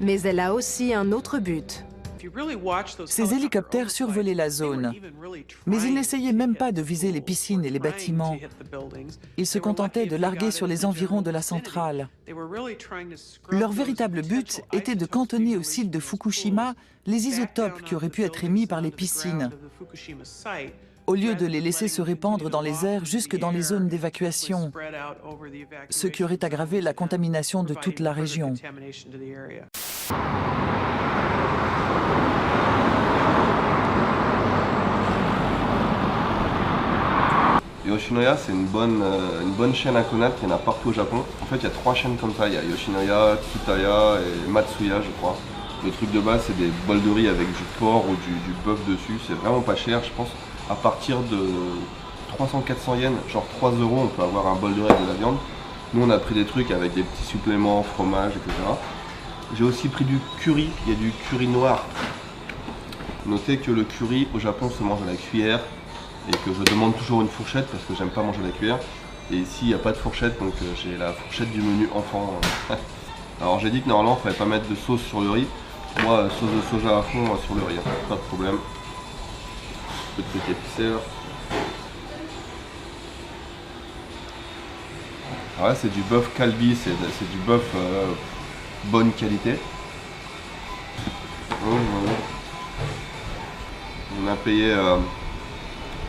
Mais elle a aussi un autre but. Ces hélicoptères survolaient la zone, mais ils n'essayaient même pas de viser les piscines et les bâtiments. Ils se contentaient de larguer sur les environs de la centrale. Leur véritable but était de cantonner au site de Fukushima les isotopes qui auraient pu être émis par les piscines, au lieu de les laisser se répandre dans les airs jusque dans les zones d'évacuation, ce qui aurait aggravé la contamination de toute la région. Yoshinoya, c'est une bonne chaîne à connaître, il y en a partout au Japon. En fait, il y a 3 chaînes comme ça, il y a Yoshinoya, Kitaya et Matsuya, je crois. Le truc de base, c'est des bols de riz avec du porc ou du bœuf dessus. C'est vraiment pas cher, je pense. À partir de 300-400 yens, genre 3 €, on peut avoir un bol de riz avec de la viande. Nous, on a pris des trucs avec des petits suppléments, fromage, etc. J'ai aussi pris du curry, il y a du curry noir. Notez que le curry au Japon se mange à la cuillère et que je demande toujours une fourchette parce que j'aime pas manger à la cuillère. Et ici, il n'y a pas de fourchette, donc j'ai la fourchette du menu enfant. Alors j'ai dit que normalement, il ne fallait pas mettre de sauce sur le riz. Moi, sauce de soja à fond sur le riz, hein. Pas de problème. Petit truc épicé là. Alors là, c'est du bœuf kalbi, c'est du bœuf bonne qualité. On a payé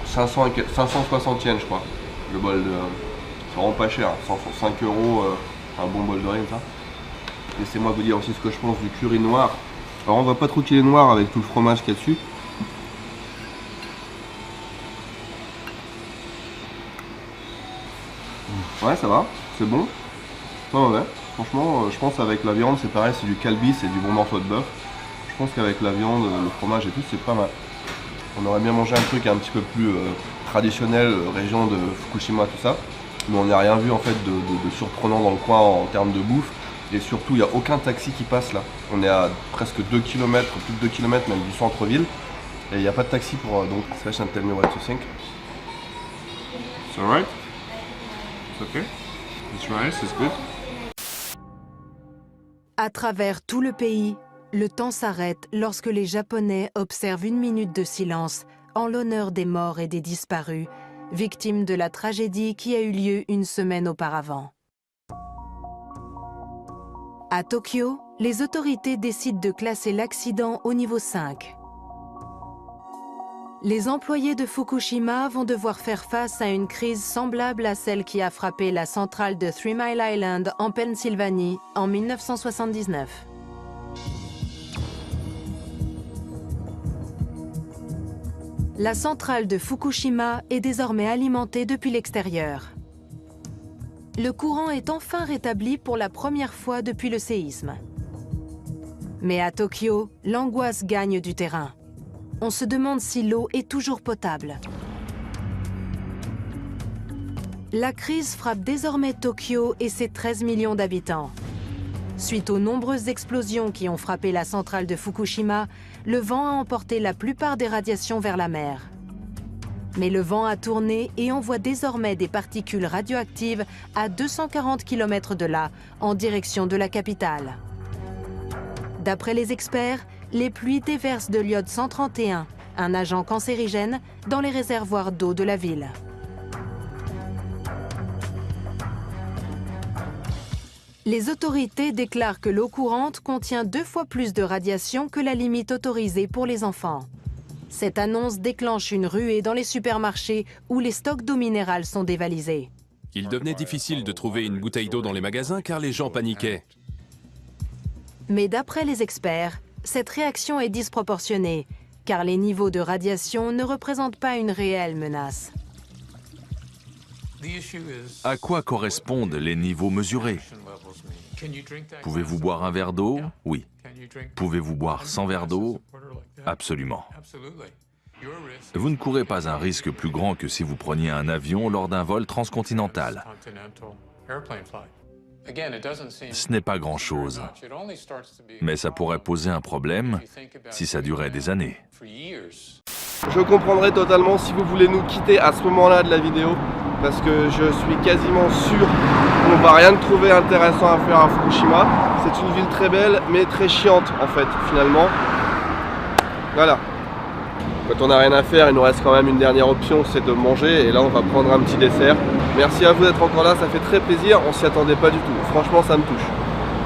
560 yens, je crois. Le bol de. C'est vraiment pas cher, 5 € un bon bol de riz comme ça. Laissez-moi vous dire aussi ce que je pense du curry noir. Alors on voit pas trop qu'il est noir avec tout le fromage qu'il y a dessus. Ouais, ça va, c'est bon. Pas mauvais. Franchement, je pense avec la viande c'est pareil, c'est du kalbi, c'est du bon morceau de bœuf. Je pense qu'avec la viande, le fromage et tout, c'est pas mal. On aurait bien mangé un truc un petit peu plus traditionnel, région de Fukushima, tout ça. Mais on n'a rien vu en fait de surprenant dans le coin en termes de bouffe. Et surtout, il n'y a aucun taxi qui passe là. On est à presque 2 km, plus de 2 km même du centre-ville. Et il n'y a pas de taxi pour... donc, Sebastian, tell me what you think. It's alright. It's okay. It's nice, it's good. À travers tout le pays, le temps s'arrête lorsque les Japonais observent 1 minute de silence en l'honneur des morts et des disparus, victimes de la tragédie qui a eu lieu 1 semaine auparavant. À Tokyo, les autorités décident de classer l'accident au niveau 5. Les employés de Fukushima vont devoir faire face à une crise semblable à celle qui a frappé la centrale de 3 Mile Island en Pennsylvanie en 1979. La centrale de Fukushima est désormais alimentée depuis l'extérieur. Le courant est enfin rétabli pour la première fois depuis le séisme. Mais à Tokyo, l'angoisse gagne du terrain. On se demande si l'eau est toujours potable. La crise frappe désormais Tokyo et ses 13 millions d'habitants. Suite aux nombreuses explosions qui ont frappé la centrale de Fukushima, le vent a emporté la plupart des radiations vers la mer. Mais le vent a tourné et envoie désormais des particules radioactives à 240 km de là, en direction de la capitale. D'après les experts, les pluies déversent de l'iode 131, un agent cancérigène, dans les réservoirs d'eau de la ville. Les autorités déclarent que l'eau courante contient 2 fois plus de radiation que la limite autorisée pour les enfants. Cette annonce déclenche une ruée dans les supermarchés où les stocks d'eau minérale sont dévalisés. Il devenait difficile de trouver une bouteille d'eau dans les magasins car les gens paniquaient. Mais d'après les experts, cette réaction est disproportionnée, car les niveaux de radiation ne représentent pas une réelle menace. À quoi correspondent les niveaux mesurés? Pouvez-vous boire un verre d'eau? Oui. Pouvez-vous boire 100 verres d'eau? Absolument. Vous ne courez pas un risque plus grand que si vous preniez un avion lors d'un vol transcontinental. Ce n'est pas grand-chose, mais ça pourrait poser un problème si ça durait des années. Je comprendrai totalement si vous voulez nous quitter à ce moment-là de la vidéo, parce que je suis quasiment sûr qu'on ne va rien trouver intéressant à faire à Fukushima. C'est une ville très belle, mais très chiante en fait, finalement. Voilà. Quand on n'a rien à faire, il nous reste quand même une dernière option, c'est de manger, et là on va prendre un petit dessert. Merci à vous d'être encore là, ça fait très plaisir, on s'y attendait pas du tout. Franchement, ça me touche.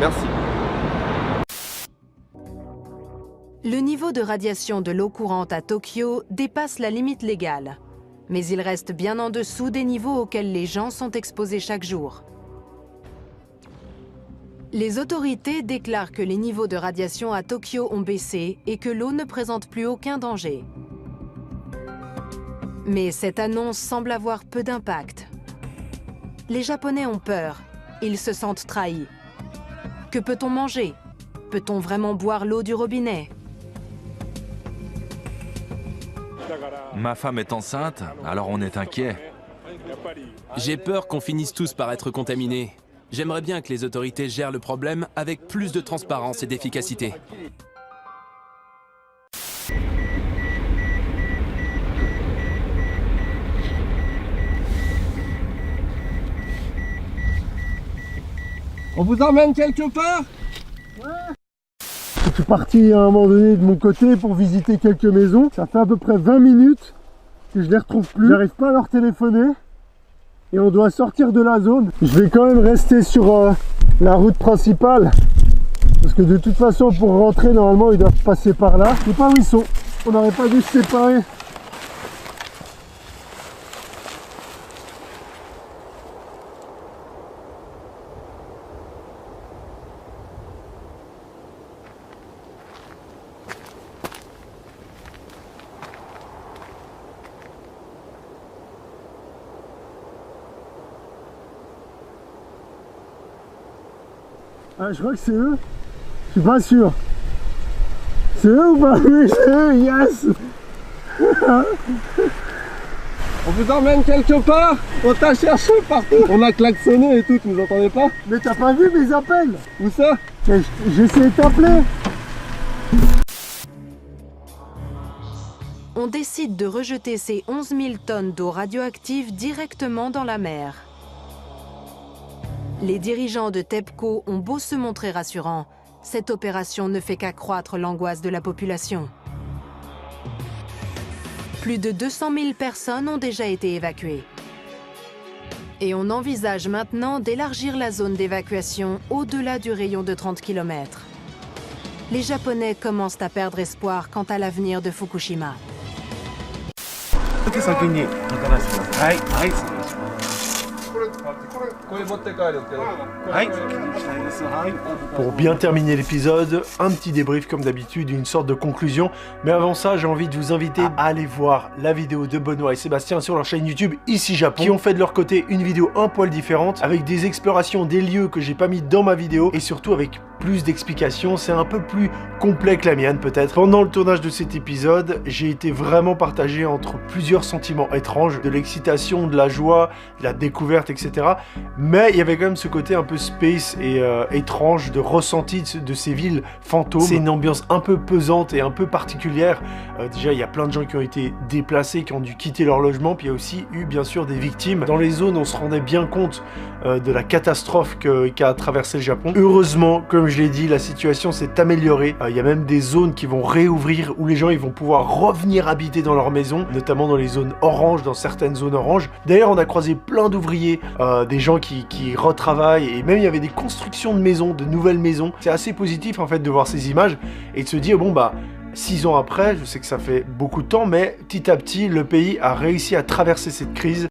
Merci. Le niveau de radiation de l'eau courante à Tokyo dépasse la limite légale. Mais il reste bien en dessous des niveaux auxquels les gens sont exposés chaque jour. Les autorités déclarent que les niveaux de radiation à Tokyo ont baissé et que l'eau ne présente plus aucun danger. Mais cette annonce semble avoir peu d'impact. Les Japonais ont peur, ils se sentent trahis. Que peut-on manger? Peut-on vraiment boire l'eau du robinet? Ma femme est enceinte, alors on est inquiet. J'ai peur qu'on finisse tous par être contaminés. J'aimerais bien que les autorités gèrent le problème avec plus de transparence et d'efficacité. On vous emmène quelque part? Je suis parti à un moment donné de mon côté pour visiter quelques maisons. Ça fait à peu près 20 minutes que je les retrouve plus. J'arrive pas à leur téléphoner. Et on doit sortir de la zone. Je vais quand même rester sur la route principale. Parce que de toute façon, pour rentrer, normalement, ils doivent passer par là. Je sais pas où ils sont. On n'aurait pas dû se séparer. Ah, je crois que c'est eux. Je suis pas sûr. C'est eux ou pas? Oui, c'est eux, yes. On vous emmène quelque part? On t'a cherché partout. On a klaxonné et tout, tu nous entendais pas? Mais t'as pas vu mes appels? Où ça? J'essaie de t'appeler. On décide de rejeter ces 11 000 tonnes d'eau radioactive directement dans la mer. Les dirigeants de TEPCO ont beau se montrer rassurants, cette opération ne fait qu'accroître l'angoisse de la population. Plus de 200 000 personnes ont déjà été évacuées. Et on envisage maintenant d'élargir la zone d'évacuation au-delà du rayon de 30 km. Les Japonais commencent à perdre espoir quant à l'avenir de Fukushima. Pour bien terminer l'épisode, un petit débrief comme d'habitude, une sorte de conclusion. Mais avant ça, j'ai envie de vous inviter à aller voir la vidéo de Benoît et Sébastien sur leur chaîne YouTube Ici Japon, qui ont fait de leur côté une vidéo un poil différente, avec des explorations des lieux que j'ai pas mis dans ma vidéo, et surtout avec plus d'explications, c'est un peu plus complet que la mienne peut-être. Pendant le tournage de cet épisode, j'ai été vraiment partagé entre plusieurs sentiments étranges, de l'excitation, de la joie, de la découverte, etc. Mais il y avait quand même ce côté un peu space et étrange de ressenti de ces villes fantômes. C'est une ambiance un peu pesante et un peu particulière. Déjà, il y a plein de gens qui ont été déplacés, qui ont dû quitter leur logement, puis il y a aussi eu bien sûr des victimes. Dans les zones, on se rendait bien compte de la catastrophe qu'a traversé le Japon. Heureusement, comme je l'ai dit, la situation s'est améliorée. Il y a même des zones qui vont réouvrir où les gens ils vont pouvoir revenir habiter dans leur maison, notamment dans les zones oranges, dans certaines zones oranges. D'ailleurs, on a croisé plein d'ouvriers, des gens qui retravaillent, et même il y avait des constructions de maisons, de nouvelles maisons. C'est assez positif en fait de voir ces images et de se dire bon bah 6 ans après, je sais que ça fait beaucoup de temps, mais petit à petit, le pays a réussi à traverser cette crise.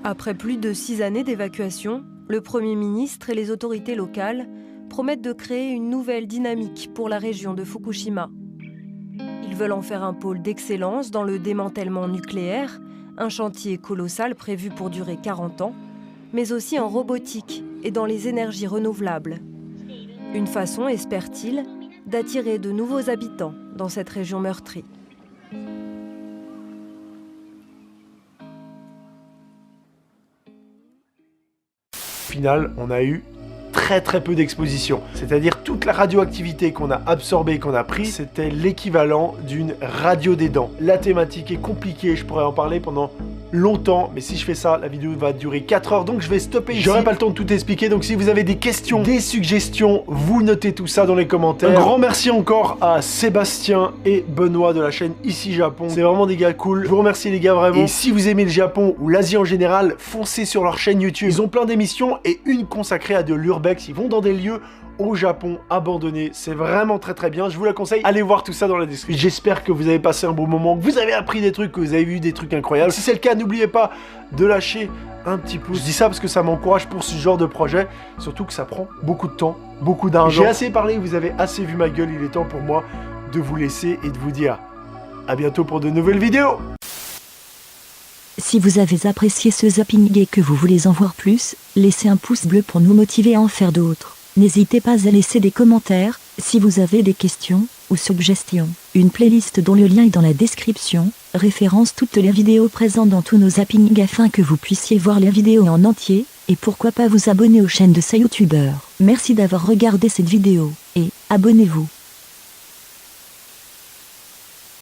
Après plus de 6 années d'évacuation, le Premier ministre et les autorités locales promettent de créer une nouvelle dynamique pour la région de Fukushima. Ils veulent en faire un pôle d'excellence dans le démantèlement nucléaire, un chantier colossal prévu pour durer 40 ans, mais aussi en robotique et dans les énergies renouvelables. Une façon, espère-t-il, d'attirer de nouveaux habitants dans cette région meurtrie. Au final, on a eu très peu d'exposition. C'est-à-dire toute la radioactivité qu'on a absorbée, qu'on a prise, c'était l'équivalent d'une radio des dents. La thématique est compliquée, je pourrais en parler pendant longtemps, mais si je fais ça, la vidéo va durer 4 heures, donc je vais stopper ici. J'aurai pas le temps de tout expliquer, donc si vous avez des questions, des suggestions, vous notez tout ça dans les commentaires. Un grand merci encore à Sébastien et Benoît de la chaîne Ici Japon. C'est vraiment des gars cool. Je vous remercie les gars vraiment. Et si vous aimez le Japon ou l'Asie en général, foncez sur leur chaîne YouTube. Ils ont plein d'émissions et une consacrée à de l'urbex. Ils vont dans des lieux au Japon abandonnés. C'est vraiment très bien. Je vous la conseille. Allez voir tout ça dans la description. J'espère que vous avez passé un bon moment, que vous avez appris des trucs, que vous avez vu des trucs incroyables. Si c'est le cas, n'oubliez pas de lâcher un petit pouce. Je dis ça parce que ça m'encourage pour ce genre de projet. Surtout que ça prend beaucoup de temps, beaucoup d'argent. J'ai assez parlé, vous avez assez vu ma gueule. Il est temps pour moi de vous laisser et de vous dire à bientôt pour de nouvelles vidéos. Si vous avez apprécié ce zapping et que vous voulez en voir plus, laissez un pouce bleu pour nous motiver à en faire d'autres. N'hésitez pas à laisser des commentaires, si vous avez des questions ou suggestions. Une playlist dont le lien est dans la description, référence toutes les vidéos présentes dans tous nos zappings afin que vous puissiez voir les vidéos en entier, et pourquoi pas vous abonner aux chaînes de ces youtubeurs. Merci d'avoir regardé cette vidéo, et abonnez-vous.